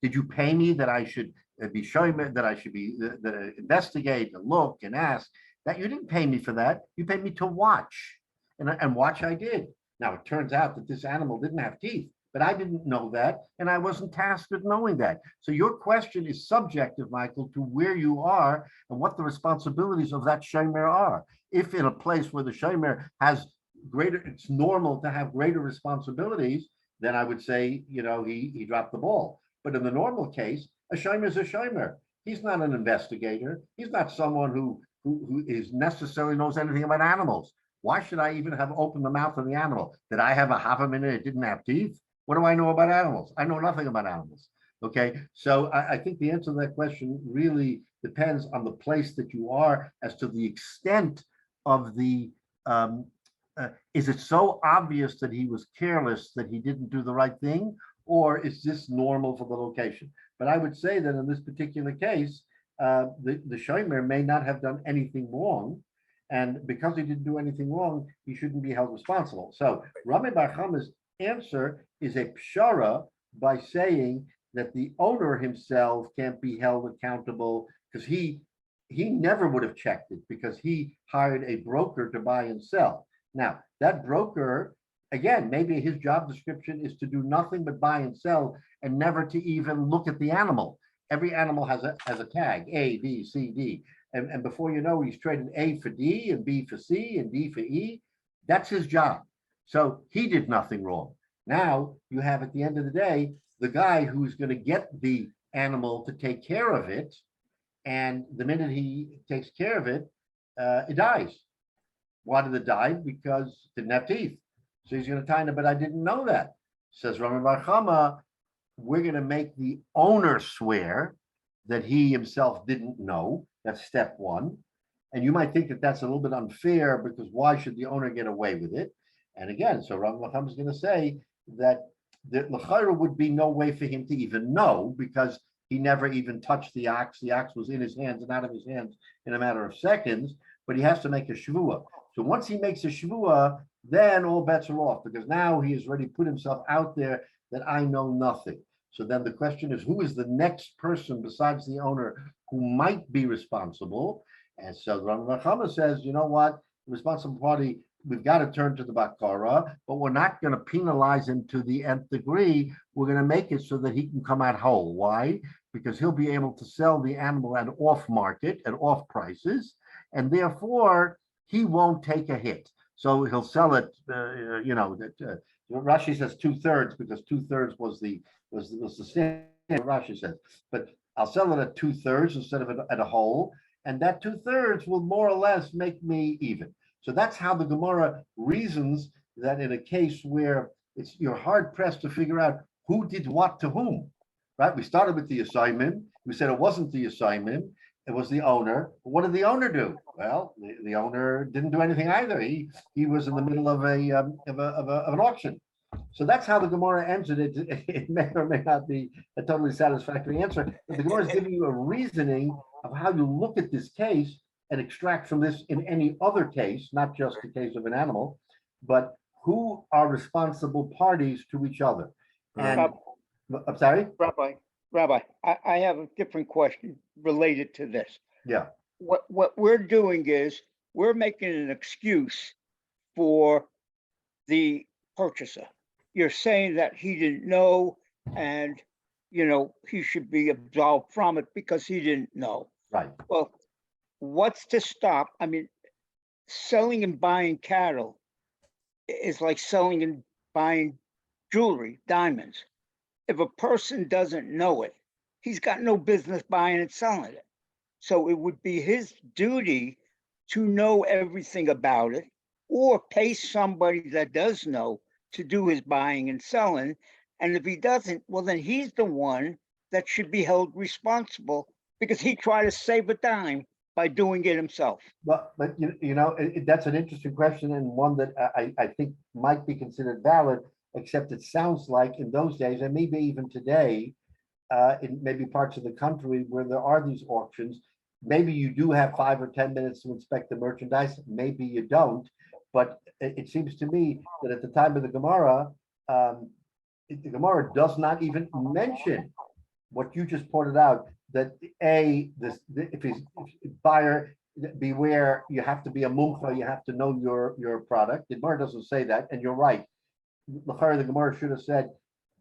did you pay me that I should be showing me, that I should be that investigate and look and ask? That you didn't pay me for that. You paid me to watch, and watch I did. Now, it turns out that this animal didn't have teeth, but I didn't know that, and I wasn't tasked with knowing that. So your question is subjective, Michael, to where you are and what the responsibilities of that shomer are. If in a place where the shomer has it's normal to have greater responsibilities, then I would say, he dropped the ball. But in the normal case, a shomer is a shomer. He's not an investigator. He's not someone who is necessarily knows anything about animals. Why should I even have opened the mouth of the animal? Did I have a half a minute? It didn't have teeth. What do I know about animals? I know nothing about animals. Okay, so I think the answer to that question really depends on the place that you are as to the extent of the. Is it so obvious that he was careless that he didn't do the right thing, or is this normal for the location? But I would say that in this particular case, the shomer may not have done anything wrong, and because he didn't do anything wrong, he shouldn't be held responsible. So Rabbi Bar Chama's answer is a pshara by saying that the owner himself can't be held accountable because he never would have checked it because he hired a broker to buy and sell. Now, that broker, again, maybe his job description is to do nothing but buy and sell and never to even look at the animal. Every animal has a tag, A, B, C, D. And before you know, he's traded A for D and B for C and D for E. That's his job. So he did nothing wrong. Now you have at the end of the day, the guy who's going to get the animal to take care of it. And the minute he takes care of it, it dies. Why did it die? Because it didn't have teeth. So he's going to tie it, but I didn't know that. Says Rabbi Bar Chama, we're going to make the owner swear that he himself didn't know. That's step one. And you might think that that's a little bit unfair because why should the owner get away with it? And again, so Rabbi Bar Chama is going to say that the l'chayra would be no way for him to even know because he never even touched the ox. The ox was in his hands and out of his hands in a matter of seconds, but he has to make a shvuah. So once he makes a shvuah, then all bets are off because now he has already put himself out there that I know nothing. So then the question is, who is the next person besides the owner who might be responsible? And so Rabbi Bar Chama says, you know what, the responsible party, we've got to turn to the Bakara, but we're not going to penalize him to the nth degree. We're going to make it so that he can come out whole. Why? Because he'll be able to sell the animal at off market, at off prices, and therefore he won't take a hit. So he'll sell it, Rashi says 2/3 because 2/3 was the standard, Rashi says, but I'll sell it at 2/3 instead of at a whole, and that 2/3 will more or less make me even. So that's how the Gemara reasons that in a case where you're hard pressed to figure out who did what to whom, right? We started with the assignment. We said it wasn't the assignment. It was the owner. What did the owner do? Well, the owner didn't do anything either. He was in the middle of an auction. So that's how the Gemara answered it. It may or may not be a totally satisfactory answer, but the Gemara is giving you a reasoning of how you look at this case and extract from this in any other case, not just the case of an animal, but who are responsible parties to each other. And I'm sorry? Rabbi, I have a different question related to this. Yeah. What we're doing is we're making an excuse for the purchaser. You're saying that he didn't know and, he should be absolved from it because he didn't know. Right. Well, what's to stop? I mean, selling and buying cattle is like selling and buying jewelry, diamonds. If a person doesn't know it, he's got no business buying and selling it. So it would be his duty to know everything about it or pay somebody that does know to do his buying and selling. And if he doesn't, well, then he's the one that should be held responsible because he tried to save a dime by doing it himself. But that's an interesting question and one that I think might be considered valid, except it sounds like in those days, and maybe even today, in maybe parts of the country where there are these auctions, maybe you do have 5 or 10 minutes to inspect the merchandise, maybe you don't. But it seems to me that at the time of the Gemara, the Gemara does not even mention what you just pointed out, that if he's buyer, beware, you have to be a mumcha, you have to know your product. The Gemara doesn't say that, and you're right. The Gemara should have said,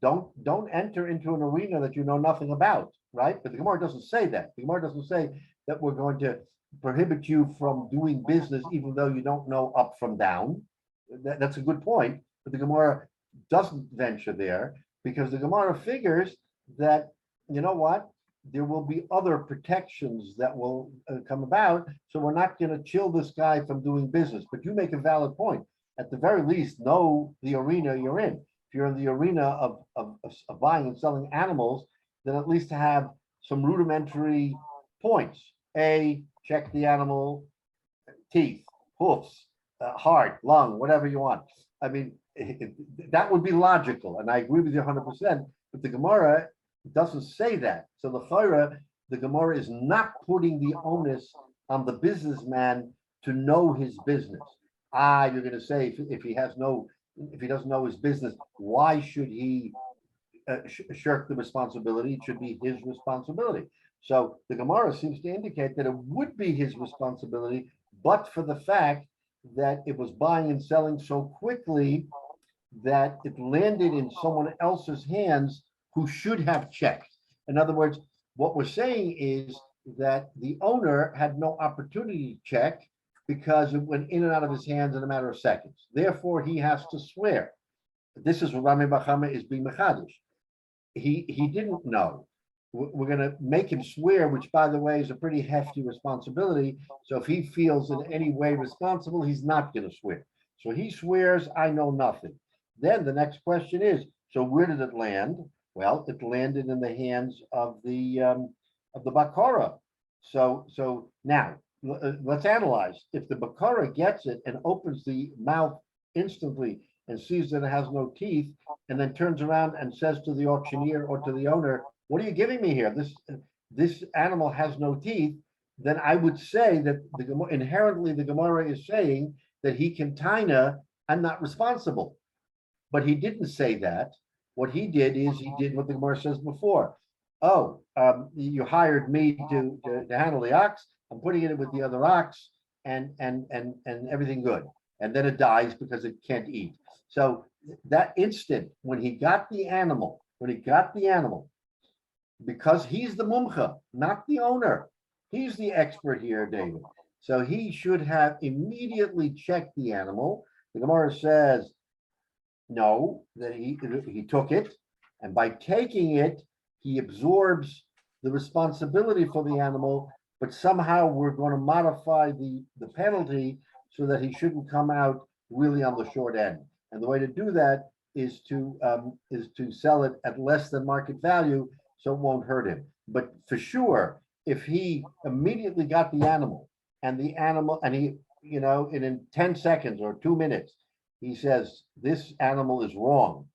don't enter into an arena that you know nothing about, right? But the Gemara doesn't say that. The Gemara doesn't say that we're going to prohibit you from doing business even though you don't know up from down. That's a good point, but the Gemara doesn't venture there because the Gemara figures that, you know what? There will be other protections that will come about. So we're not going to chill this guy from doing business. But you make a valid point. At the very least, know the arena you're in. If you're in the arena of buying and selling animals, then at least have some rudimentary points. A, check the animal, teeth, hoofs, heart, lung, whatever you want. I mean, that would be logical, and I agree with you 100%. But the Gemara doesn't say that. So the Gemara is not putting the onus on the businessman to know his business. You're going to say if he doesn't know his business, why should he shirk the responsibility? It should be his responsibility. So the Gemara seems to indicate that it would be his responsibility, but for the fact that it was buying and selling so quickly that it landed in someone else's hands who should have checked. In other words, what we're saying is that the owner had no opportunity to check because it went in and out of his hands in a matter of seconds. Therefore, he has to swear. This is what Rami Bachama is being mechadish. He didn't know. We're going to make him swear, which, by the way, is a pretty hefty responsibility. So if he feels in any way responsible, he's not going to swear. So he swears, I know nothing. Then the next question is, so where did it land? Well, it landed in the hands of the Bakara. So now let's analyze. If the Bakara gets it and opens the mouth instantly and sees that it has no teeth, and then turns around and says to the auctioneer or to the owner, "What are you giving me here? This animal has no teeth." Then I would say that inherently the Gemara is saying that he can taina, I'm not responsible. But he didn't say that. What he did is he did what the Gemara says before. You hired me to handle the ox. I'm putting it with the other ox, and everything good. And then it dies because it can't eat. So that instant when he got the animal, because he's the mumcha, not the owner. He's the expert here, David. So he should have immediately checked the animal. The Gemara says, no, that he took it, and by taking it, he absorbs the responsibility for the animal, but somehow we're going to modify the penalty so that he shouldn't come out really on the short end. And the way to do that is to sell it at less than market value, so it won't hurt him. But for sure, if he immediately got the animal and he, in 10 seconds or 2 minutes, he says, this animal is wrong.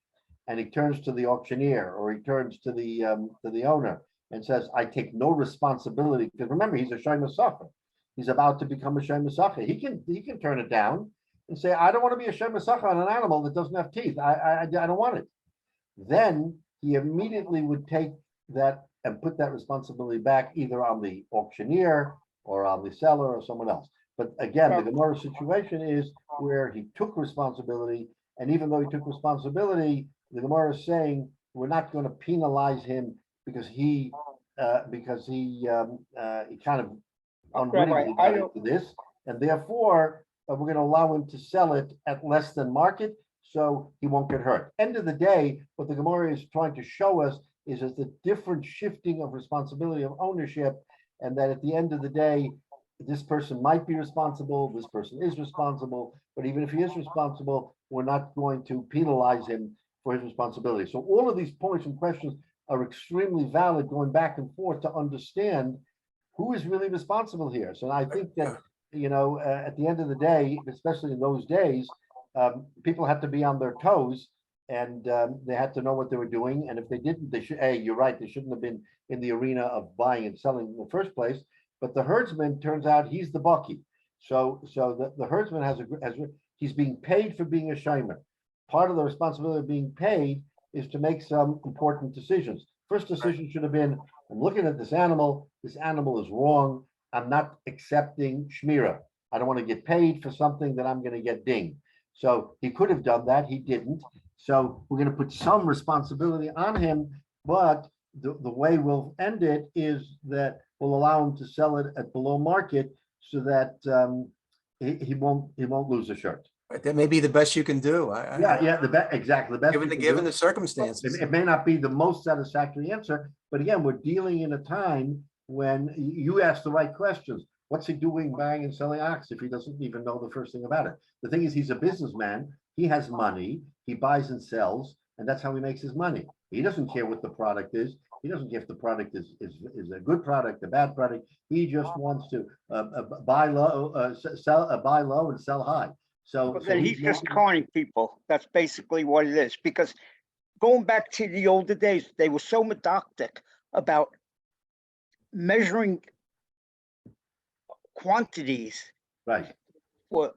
And he turns to the auctioneer or he turns to the owner and says, I take no responsibility. Because remember, he's a Shoy Masachah. He's about to become a Shoy Masachah. He can turn it down and say, I don't want to be a Shoy Masachah on an animal that doesn't have teeth. I don't want it. Then he immediately would take that and put that responsibility back either on the auctioneer or on the seller or someone else. But again, the Gemara situation is where he took responsibility, and even though he took responsibility, the Gemara is saying we're not going to penalize him because he kind of unwittingly got into this, and therefore we're going to allow him to sell it at less than market, so he won't get hurt. End of the day, what the Gemara is trying to show us is the different shifting of responsibility of ownership, and that at the end of the day, this person might be responsible, this person is responsible, but even if he is responsible, we're not going to penalize him for his responsibility. So all of these points and questions are extremely valid, going back and forth to understand who is really responsible here. So I think that, at the end of the day, especially in those days, people had to be on their toes, and they had to know what they were doing. And if they didn't, they should, you're right, they shouldn't have been in the arena of buying and selling in the first place. But the herdsman, turns out he's the bucky. So the herdsman he's being paid for being a shomer. Part of the responsibility of being paid is to make some important decisions. First decision should have been, I'm looking at this animal is wrong. I'm not accepting shmira. I don't want to get paid for something that I'm going to get dinged. So he could have done that, he didn't. So we're going to put some responsibility on him, but the way we'll end it is that we'll allow him to sell it at below market so that he won't lose a shirt. But that may be the best you can do. Yeah, exactly, the best. Given we can given do. the circumstances. It may not be the most satisfactory answer, but again, we're dealing in a time when you ask the right questions. What's he doing buying and selling ox if he doesn't even know the first thing about it? The thing is, he's a businessman. He has money. He buys and sells, and that's how he makes his money. He doesn't care what the product is. He doesn't care if the product is a good product, a bad product. He just wants to buy low, buy low and sell high. So Then he's just conning people. That's basically what it is. Because going back to the older days, they were so methodic about measuring quantities right. for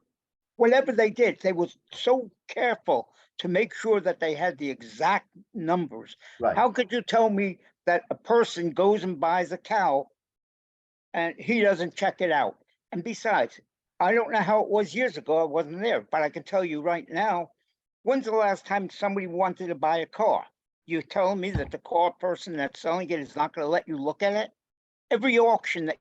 whatever they did. They were so careful to make sure that they had the exact numbers. Right. How could you tell me that a person goes and buys a cow and he doesn't check it out? And besides, I don't know how it was years ago. I wasn't there, but I can tell you right now, when's the last time somebody wanted to buy a car? You're telling me that the car person that's selling it is not going to let you look at it? Every auction that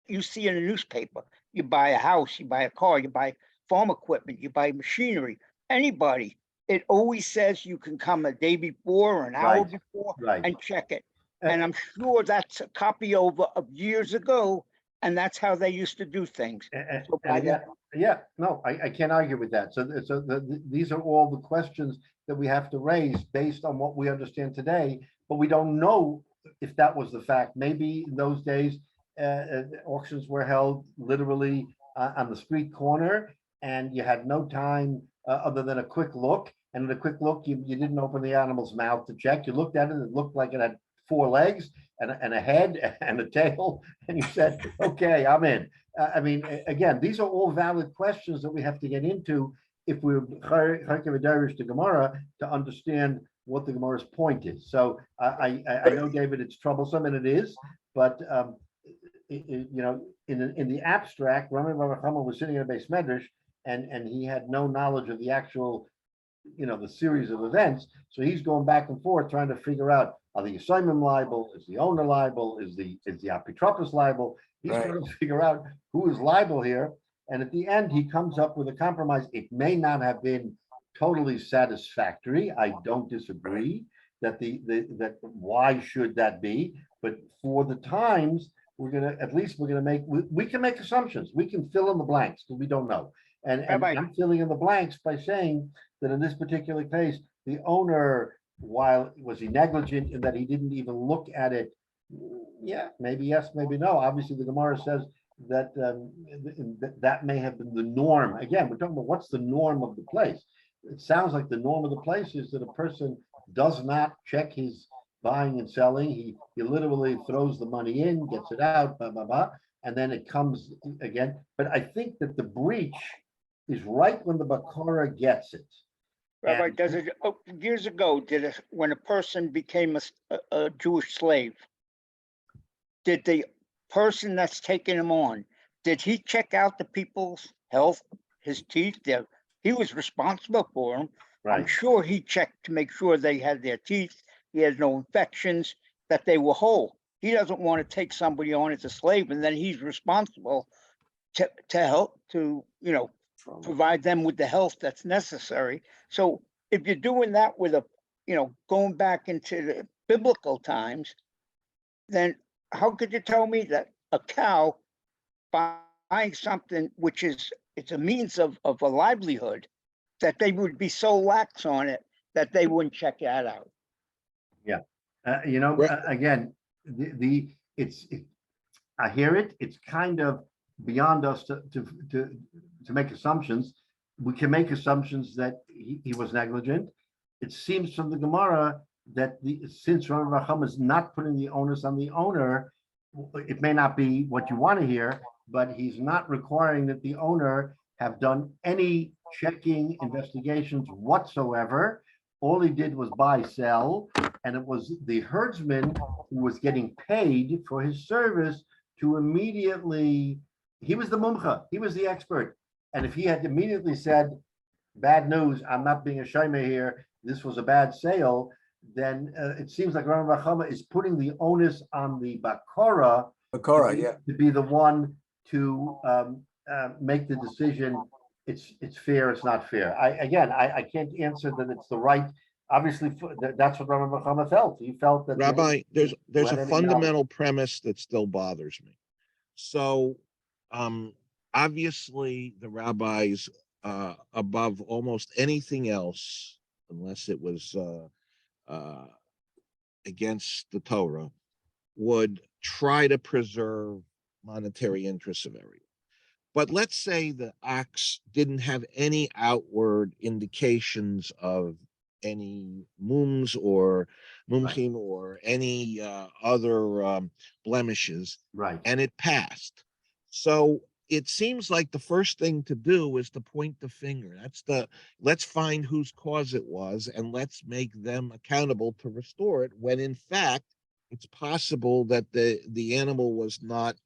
you see in a newspaper, you buy a house, you buy a car, you buy farm equipment, you buy machinery, anybody, it always says you can come a day before or an hour Right. before Right. and check it. And I'm sure that's a copy over of years ago, and that's how they used to do things. So by And yeah, no, I can't argue with that. So these are all the questions that we have to raise based on what we understand today, but we don't know if that was the fact. Maybe in those days, auctions were held literally on the street corner, and you had no time other than a quick look. And in a quick look, you didn't open the animal's mouth to check. You looked at it, it looked like it had 4 legs and a head and a tail, and you said, okay, I'm in. I mean, again, these are all valid questions that we have to get into if we're to Gemara to understand what the Gemara's point is. So I know, David, it's troublesome, and it is, but you know, in the abstract, Rabbi was sitting in a base medrash, and he had no knowledge of the actual, you know, the series of events. So he's going back and forth trying to figure out, are the assignment liable? Is the owner liable? Is the apotropos liable? He's trying to figure out who is liable here. And at the end, he comes up with a compromise. It may not have been totally satisfactory. I don't disagree that that why should that be? But for the times, we're gonna make, we can make assumptions. We can fill in the blanks because we don't know. And I'm filling in the blanks by saying that in this particular case, the owner, while was he negligent in that he didn't even look at it? Yeah, maybe yes, maybe no. Obviously, the Gemara says that that may have been the norm. Again, we're talking about what's the norm of the place. It sounds like the norm of the place is that a person does not check his buying and selling. He literally throws the money in, gets it out, blah, blah, blah, and then it comes again. But I think that the breach is right when the Bakara gets it. Rabbi, years ago, when a person became a Jewish slave, did the person that's taking him on, did he check out the people's health, his teeth? He was responsible for them. Right. I'm sure he checked to make sure they had their teeth, he had no infections, that they were whole. He doesn't want to take somebody on as a slave, and then he's responsible to help, to, you know, provide them with the health that's necessary. So if you're doing that with going back into the biblical times, then how could you tell me that a cow buying something which it's a means of a livelihood, that they would be so lax on it that they wouldn't check that out? Yeah, again, I hear it. It's kind of beyond us to make assumptions. We can make assumptions that he was negligent. It seems from the Gemara that since Rabbi Racham is not putting the onus on the owner, it may not be what you want to hear, but he's not requiring that the owner have done any checking investigations whatsoever. All he did was buy, sell, and it was the herdsman who was getting paid for his service to immediately, he was the mumcha, he was the expert. And if he had immediately said, bad news, I'm not being a shayme here, this was a bad sale, then it seems like Rabbi Chama is putting the onus on the Bakara yeah. to be the one to make the decision it's fair, it's not fair. I can't answer that it's the right, obviously, that's what Rabbi Muhammad felt. He felt that. Rabbi, there's a Let him know. fundamental premise that still bothers me. So, obviously, the rabbis, above almost anything else, unless it was against the Torah, would try to preserve monetary interests of everyone. But let's say the ox didn't have any outward indications of any mum's or mumchim or any other blemishes, Right. and it passed. So it seems like the first thing to do is to point the finger. Let's find whose cause it was and let's make them accountable to restore it, when in fact it's possible that the animal was not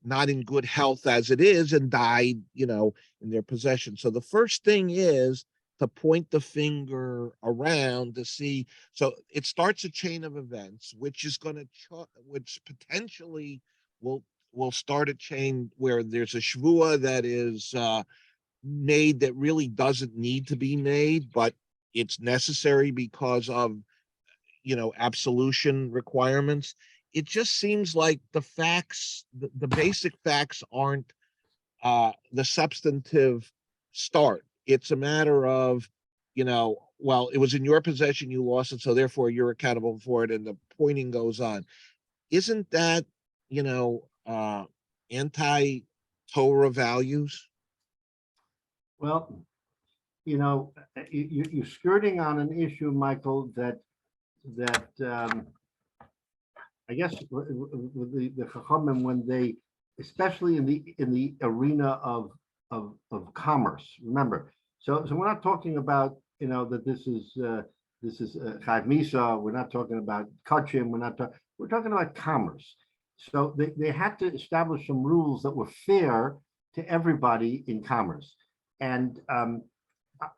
not in good health as it is and died, in their possession. So the first thing is to point the finger around to see. So it starts a chain of events, which is going to, which potentially will start a chain where there's a shvua that is made that really doesn't need to be made, but it's necessary because of, absolution requirements. It just seems like the facts, the basic facts aren't the substantive start. It's a matter of, well, it was in your possession, you lost it, so therefore you're accountable for it, and the pointing goes on. Isn't that, anti-Torah values? Well, you're skirting on an issue, Michael, that I guess with the Chachamim, when they, especially in the arena of commerce, remember. So we're not talking about that this is Chayv Misa. We're not talking about Kachim. We're talking about commerce. So they had to establish some rules that were fair to everybody in commerce. And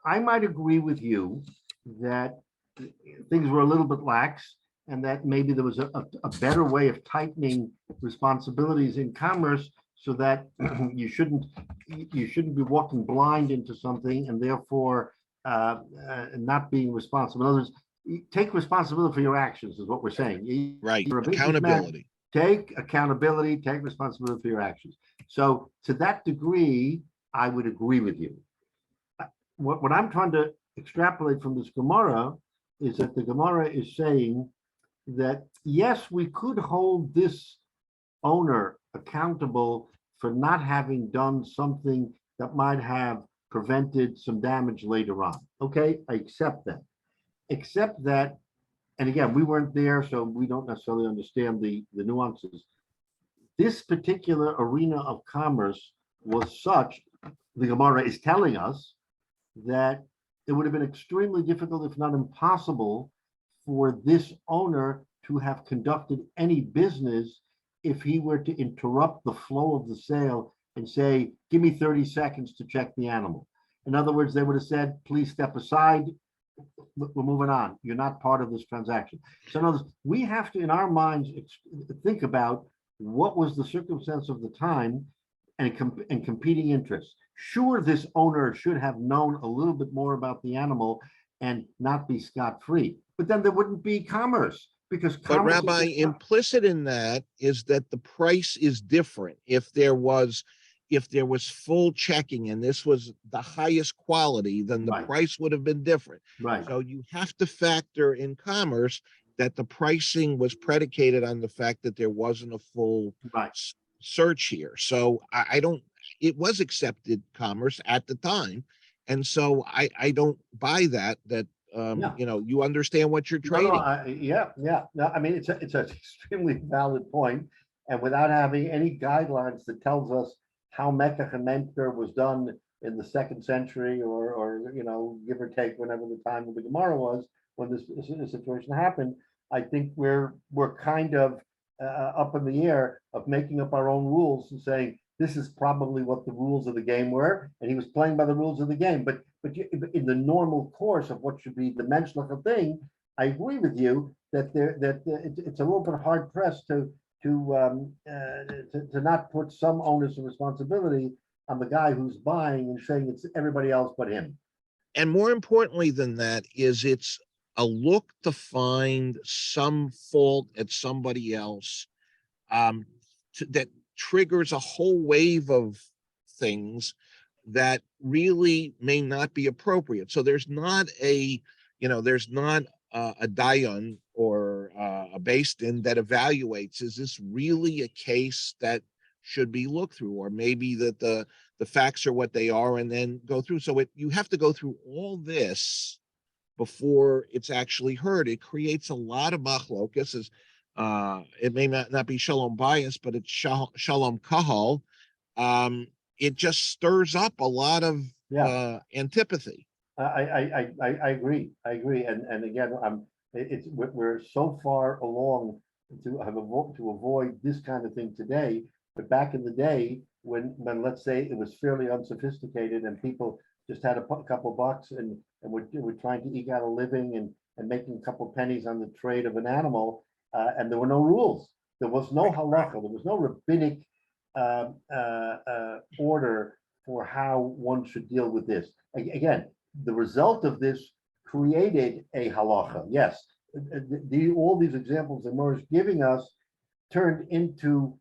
I might agree with you that things were a little bit lax, and that maybe there was a better way of tightening responsibilities in commerce, so that you shouldn't be walking blind into something and therefore not being responsible. In other words, take responsibility for your actions is what we're saying. Right. You're a businessman, Accountability. take accountability, take responsibility for your actions. So to that degree, I would agree with you. What I'm trying to extrapolate from this Gemara is that the Gemara is saying that, yes, we could hold this owner accountable for not having done something that might have prevented some damage later on. Okay, I accept that. Except that, and again, we weren't there, so we don't necessarily understand the nuances. This particular arena of commerce was such, the Gemara is telling us, that it would have been extremely difficult, if not impossible, for this owner to have conducted any business if he were to interrupt the flow of the sale and say, give me 30 seconds to check the animal. In other words, they would have said, please step aside. We're moving on. You're not part of this transaction. So in other words, we have to, in our minds, think about what was the circumstance of the time and competing interests. Sure, this owner should have known a little bit more about the animal and not be scot-free, but then there wouldn't be commerce, because But Rabbi, implicit in that is that the price is different. If there was full checking and this was the highest quality, then the Right. price would have been different. Right. So you have to factor in commerce that the pricing was predicated on the fact that there wasn't a full Right. search here. So I don't, it was accepted commerce at the time. And so I don't buy that, Yeah. you understand what you're trading. Yeah. No, I mean, it's an extremely valid point. And without having any guidelines that tells us how Mekach and Mentor was done in the 2nd century, or give or take whenever the time of the Gemara was, when this situation happened, I think we're kind of up in the air of making up our own rules and saying, this is probably what the rules of the game were, and he was playing by the rules of the game. But in the normal course of what should be the menschliche thing, I agree with you that it's a little bit hard pressed to not put some onus of responsibility on the guy who's buying and saying it's everybody else but him. And more importantly than that is it's a look to find some fault at somebody else that triggers a whole wave of things that really may not be appropriate. So there's not a, there's not a dayan or a beis din that evaluates, is this really a case that should be looked through, or maybe that the facts are what they are and then go through. So you have to go through all this before it's actually heard. It creates a lot of machlokas. It may not be shalom bias, but it's shalom kahal. It just stirs up a lot of antipathy. I agree. And again, we're so far along to avoid this kind of thing today. But back in the day, when let's say it was fairly unsophisticated and people just had a couple bucks and were trying to eke out a living and making a couple pennies on the trade of an animal, and there were no rules. There was no halacha. There was no rabbinic order for how one should deal with this. Again, the result of this created a halacha. Yes, all these examples that Morish giving us turned into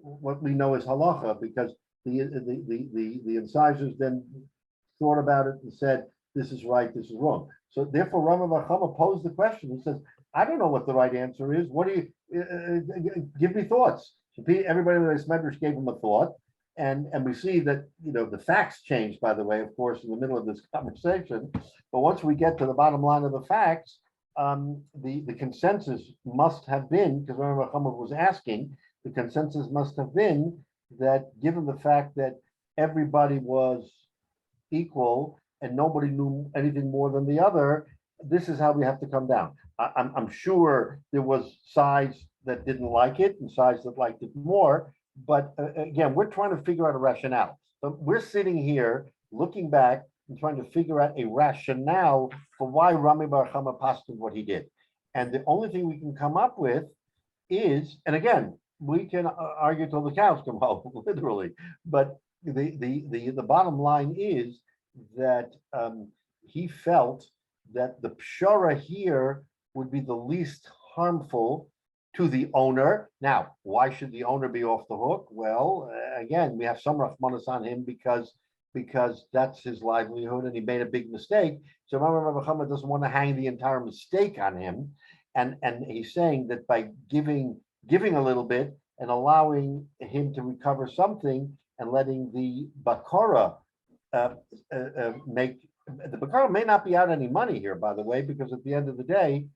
what we know as halacha, because the incisors then thought about it and said, this is right, this is wrong. So therefore, Rama bar Chama posed the question. He says, I don't know what the right answer is. What do you give me thoughts? So everybody in the Medrash gave him a thought, and we see that the facts changed, by the way, of course, in the middle of this conversation. But once we get to the bottom line of the facts, the consensus must have been, because Rama bar Chama was asking, the consensus must have been that given the fact that everybody was equal and nobody knew anything more than the other, this is how we have to come down. I'm sure there was sides that didn't like it and sides that liked it more, but again, we're trying to figure out a rationale. So we're sitting here looking back and trying to figure out a rationale for why Rami bar Chama passed what he did. And the only thing we can come up with is, and again, we can argue till the cows come home, literally, but the bottom line is that he felt that the pshara here would be the least harmful to the owner. Now, why should the owner be off the hook? Well, again, we have some rachmanis on him because that's his livelihood and he made a big mistake. So Rabbi Chama doesn't want to hang the entire mistake on him, and he's saying that by giving a little bit and allowing him to recover something and letting the bakara make, the bakara may not be out any money here, by the way, because at the end of the day,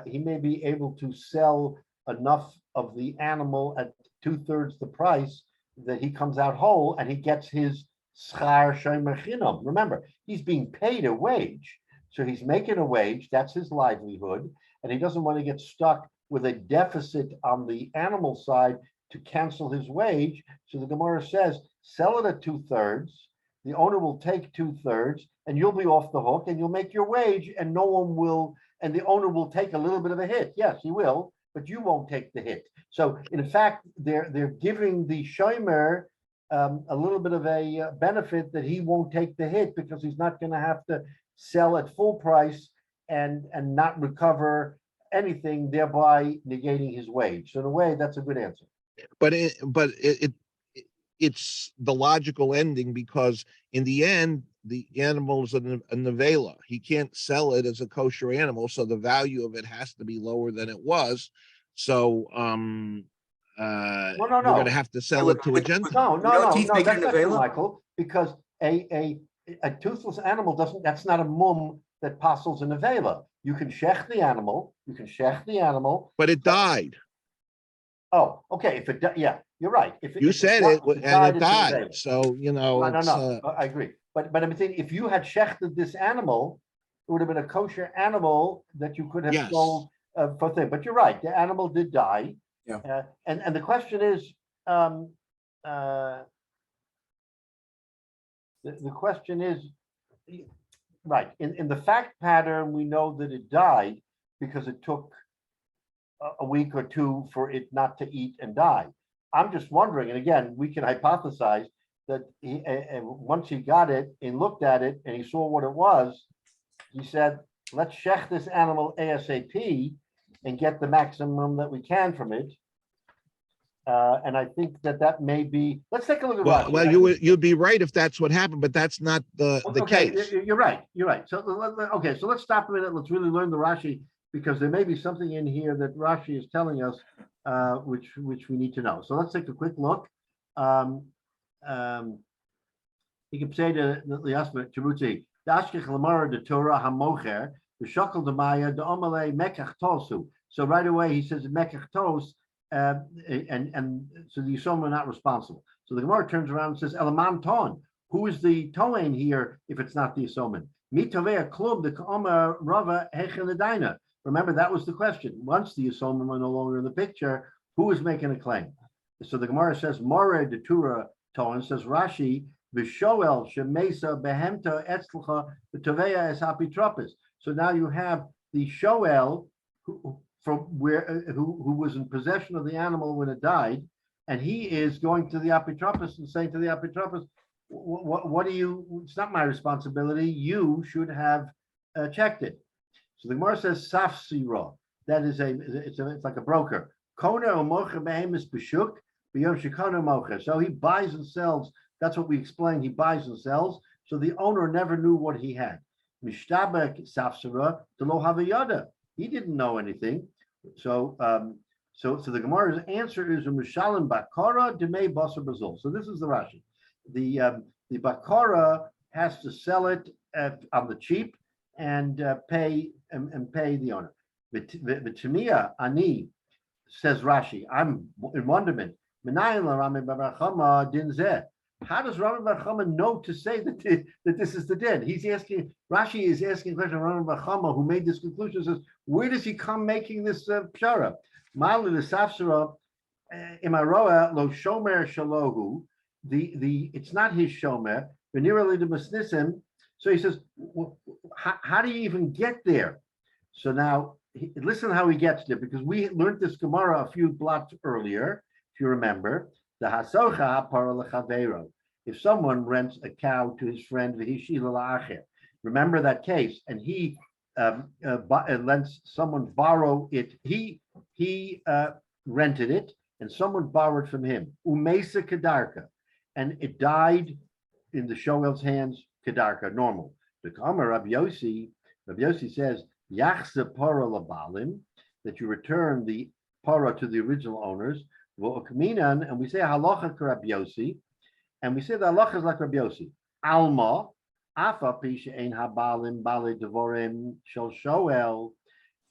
he may be able to sell enough of the animal at 2/3 the price that he comes out whole and he gets his schar shemer chinam. Remember, he's being paid a wage. So he's making a wage, that's his livelihood, and he doesn't want to get stuck with a deficit on the animal side to cancel his wage. So the Gemara says, sell it at 2/3, the owner will take 2/3, and you'll be off the hook, and you'll make your wage, and no one will, and the owner will take a little bit of a hit. Yes, he will, but you won't take the hit. So in fact, they're giving the shomer a little bit of a benefit that he won't take the hit because he's not going to have to sell at full price and not recover anything, thereby negating his wage. So in a way, that's a good answer. But it's the logical ending, because in the end, the animal is a nevela. He can't sell it as a kosher animal, so the value of it has to be lower than it was. So you're going to have to sell it to a Gentile. No, teeth that's make it not an true, avela? Michael, because a toothless animal that's not a mum that passels in a vela. You can shech the animal, But it died. Oh, okay, if it, yeah, you're right. If You said it, and it it's an died. avela. So, No, I agree. But I'm saying if you had shechted this animal, it would have been a kosher animal that you could have Yes. sold for thing. But you're right, the animal did die. Yeah. And the question is, the question is, right, in the fact pattern, we know that it died because it took a week or two for it not to eat and die. I'm just wondering, and again, we can hypothesize, that and once he got it and looked at it and he saw what it was, he said, let's shech this animal ASAP and get the maximum that we can from it. And I think that may be, let's take a look at Well, Rashi. you'd be right if that's what happened, but that's not the Okay, case. you're right. So, okay, so let's stop a minute. Let's really learn the Rashi, because there may be something in here that Rashi is telling us, which we need to know. So let's take a quick look. You can say to the aspect Tiruti, the Ashkech Lamara, the Torah Hamocher, the Shakal the Maya, the Omale Mekach Tosu. So right away he says Mekach Tos, and so the Yisomim are not responsible. So the Gemara turns around and says Elaman Ton. Who is the Toain here if it's not the Yisomim? Mitovea Klub the Ka'omer Rava Hecheladaina. Remember, that was the question. Once the Yisomim are no longer in the picture, who is making a claim? So the Gemara says More de Tura Toan, says Rashi Vishoel Shemesa Behemta Etzlcha Tovea Es Apitropis. So now you have the Shoel who was in possession of the animal when it died, and he is going to the Apitropis and saying to the Apitropis, what do you, it's not my responsibility, you should have checked it. So the Gemara says Safsira, that is it's like a broker. Kona or mocha behemis b'shuk b'yom shekona mocha. So he buys and sells. That's what we explained. He buys and sells. So the owner never knew what he had. Mishtabek Safsira delo havayada. He didn't know anything. So the Gemara's answer is Mishalim Bakara Demei Basar Bazul. So this is the Rashi. The Bakara has to sell it on the cheap and pay the owner. The Tamia Ani, says Rashi, I'm in wonderment. How does Rami Bar Chama know to say that this is the din? He's asking, Rashi is asking a question of Rami Bar Chama, who made this conclusion, says, where does he come making this pshara? Mali the Safsara Imaroa lo Shomer Shalohu. It's not his Shomer, Venirali the Masnisim. So he says, how do you even get there? So now listen how he gets there, because we learned this Gemara a few blocks earlier, if you remember. The hasocha para lechavero. If someone rents a cow to his friend, remember that case, and he lets someone borrow it. He rented it, and someone borrowed from him. Umesa kedarka, and it died in the shoel's hands. Kedarka, normal. The Kamar Rabbi Yossi says yachze para labalim, that you return the para to the original owners. And we say halacha Rabbi Yossi, and we say the halacha is like Rabbi Yossi. Alma, afa pisha ein habalim bale devorim shel shoel,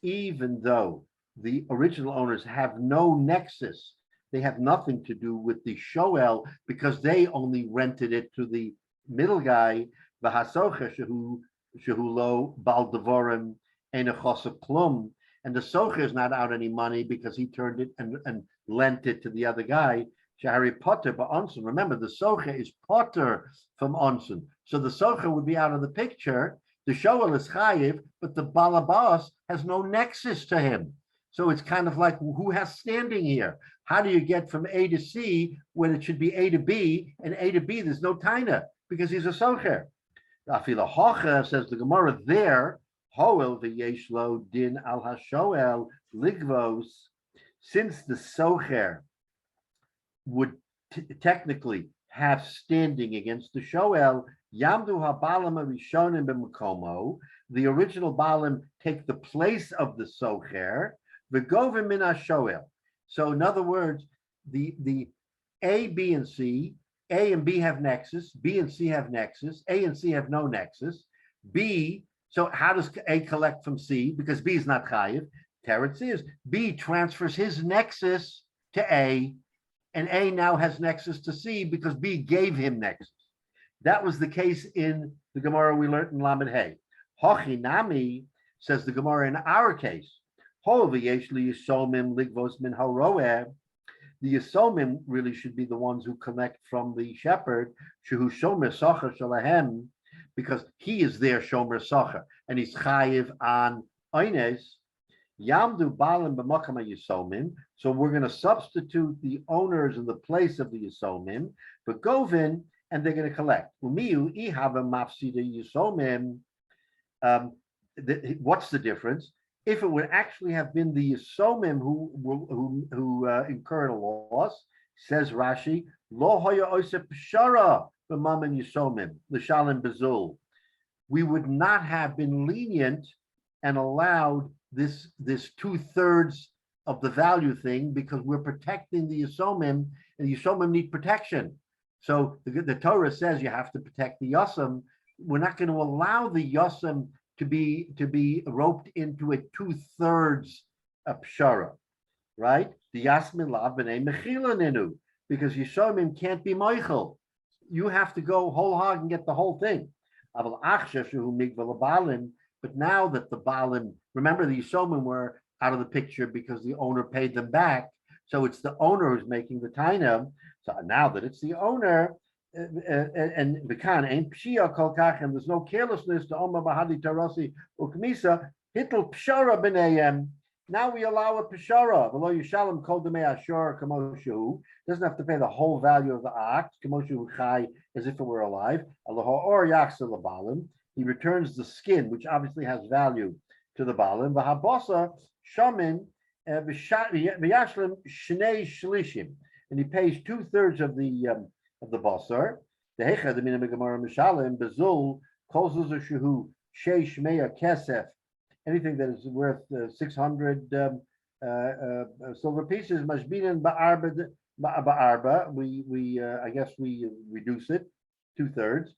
even though the original owners have no nexus, they have nothing to do with the shoel because they only rented it to the middle guy. V'hasocha shehu lo bal devorim ein achosa klum. And the socher is not out any money because he turned it and lent it to the other guy. Shahari potter ba onsun. Remember, the socher is potter from onsun. So the socher would be out of the picture. The shoel is chayiv, but the balabas has no nexus to him. So it's kind of like, who has standing here? How do you get from A to C when it should be A to B? And A to B, there's no taina because he's a socher. Afila hocha, says the Gemara there. Hoel v'yeshlo din al hashoel ligvos, since the socher would technically have standing against the shoel, yamdu habalim arishonim b'makomo, the original balim take the place of the socher, v'govim min hashoel. So in other words, the A, B, and C, A and B have nexus, B and C have nexus, A and C have no nexus, B. So how does A collect from C? Because B is not chayiv. Teretz is B transfers his nexus to A, and A now has nexus to C because B gave him nexus. That was the case in the Gemara we learned in Lamed Hey. Hochinami, says the Gemara in our case. The Yisomim really should be the ones who collect from the shepherd, Shehu Shomer Socher Shalahem, because he is their shomer sacher and he's chayiv on oines. Yamdu balim b'makam yisomim. So we're going to substitute the owners in the place of the yisomim, but govin, and they're going to collect. What's the difference? If it would actually have been the Yisomim who incurred a loss, says Rashi, Lo hoya oiseh pshara b'mamen Yisomim l'shalem bezul. We would not have been lenient and allowed this 2/3 of the value thing, because we're protecting the Yisomim, and the Yisomim need protection. So the Torah says you have to protect the Yosem. We're not going to allow the Yosem to be roped into a 2/3 pshara, right? The Yasmin lav b'nei mechila nenu, because Yisomim can't be Michael. You have to go whole hog and get the whole thing. But now that the Balim, remember the Yisomim were out of the picture because the owner paid them back. So it's the owner who's making the taina. So now that it's the owner, and Bekan ain't pshia kol kach, and there's no carelessness to Oma Bahadi Tarasi Ukmisa, Hitl Pshara B'nayem. Now we allow a Pshara. Below Yishalem Kol Demei Ashor Kamoshu. Doesn't have to pay the whole value of the ox, Kamoshu Chai, as if it were alive. Aloha or Yachsa Labalim. He returns the skin, which obviously has value to the Balim. Vahabosa Shamin V'yashlim Shnei Shlishim. And he pays 2/3 of the basar. The hecha the minimum gemara mishalim bezul calls us a shehu sheish meya kesef. Anything that is worth 600 silver pieces mashbinin ba'arba. We I guess we reduce it 2/3,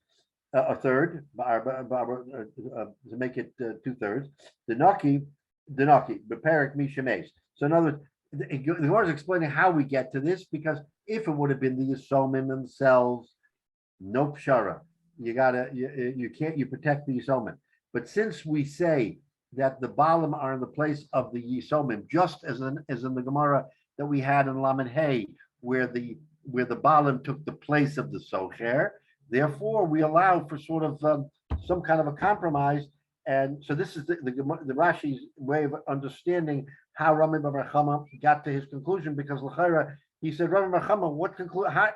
a third ba'arba to make it 2/3. The naki beperik mishameis. So in other words, the Gemara is explaining how we get to this, because if it would have been the Yisomim themselves, no pshara. You protect the Yisomim. But since we say that the Balim are in the place of the Yisomim, just as in the Gemara that we had in Lamed Hey, where the Balim took the place of the Socher, therefore we allow for sort of some kind of a compromise. And so this is the Rashi's way of understanding how Rami Bar Chama got to his conclusion, because L'chaira, he said, Rami Bar Chama,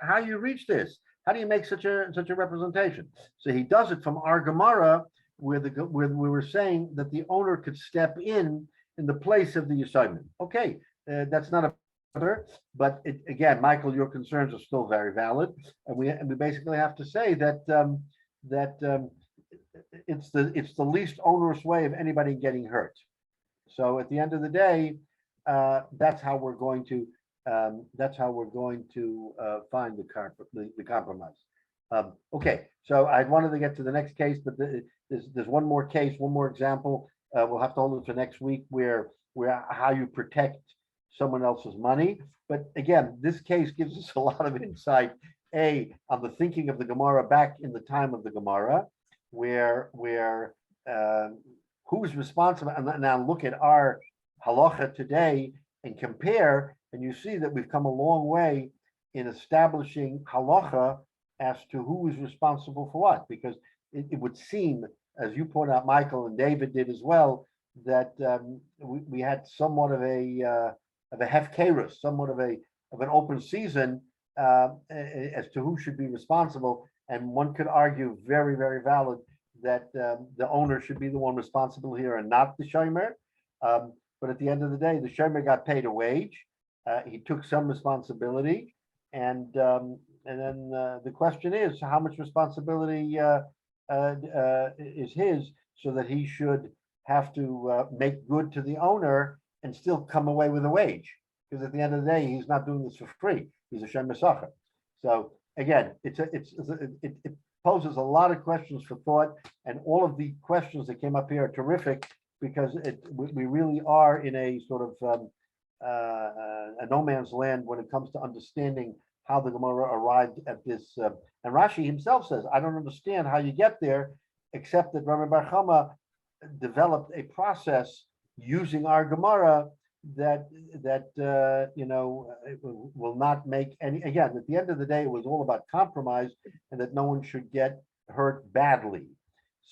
how you reach this? How do you make such a representation? So he does it from our Gemara, where we were saying that the owner could step in the place of the Yisomim. Okay, that's not a but again, Michael, your concerns are still very valid, and we basically have to say that it's the least onerous way of anybody getting hurt. So at the end of the day, that's how we're going to find the compromise. Okay, so I wanted to get to the next case, but there's one more case, one more example. We'll have to hold it for next week, where how you protect someone else's money. But again, this case gives us a lot of insight, on the thinking of the Gemara back in the time of the Gemara, where who's responsible. And now look at our halacha today and compare, and you see that we've come a long way in establishing halacha as to who is responsible for what, because it would seem, as you point out, Michael, and David did as well, that we had somewhat of a hefkerus, somewhat of an open season as to who should be responsible. And one could argue, very, very valid, that the owner should be the one responsible here and not the shomer. But at the end of the day, the shomer got paid a wage. He took some responsibility, and then the question is, how much responsibility is his, so that he should have to make good to the owner and still come away with a wage? Because at the end of the day, he's not doing this for free. He's a shomer sacher. So again, it poses a lot of questions for thought, and all of the questions that came up here are terrific, because we really are in a sort of a no man's land when it comes to understanding how the Gemara arrived at this. And Rashi himself says, I don't understand how you get there, except that Rabbi Bar Chama developed a process using our Gemara that will not make any. Again, at the end of the day, it was all about compromise, and that no one should get hurt badly.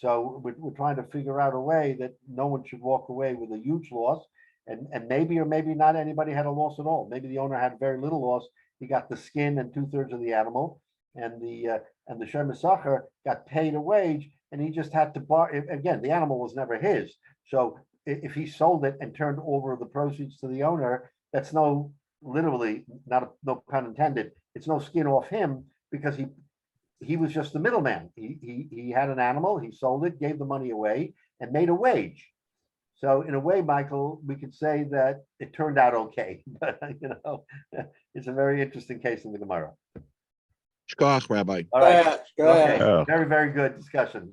So we're trying to figure out a way that no one should walk away with a huge loss, and maybe or maybe not anybody had a loss at all. Maybe the owner had very little loss. He got the skin and 2/3 of the animal, and the Shem Sacher got paid a wage, and he just had to bar. Again, the animal was never his. So if he sold it and turned over the proceeds to the owner, that's literally, no pun intended. It's no skin off him, because he was just the middleman. He had an animal, he sold it, gave the money away, and made a wage. So in a way, Michael, we could say that it turned out okay. But it's a very interesting case in the Gemara. Shkoch, Rabbi. All right. Go ahead. Okay. Very, very good discussion.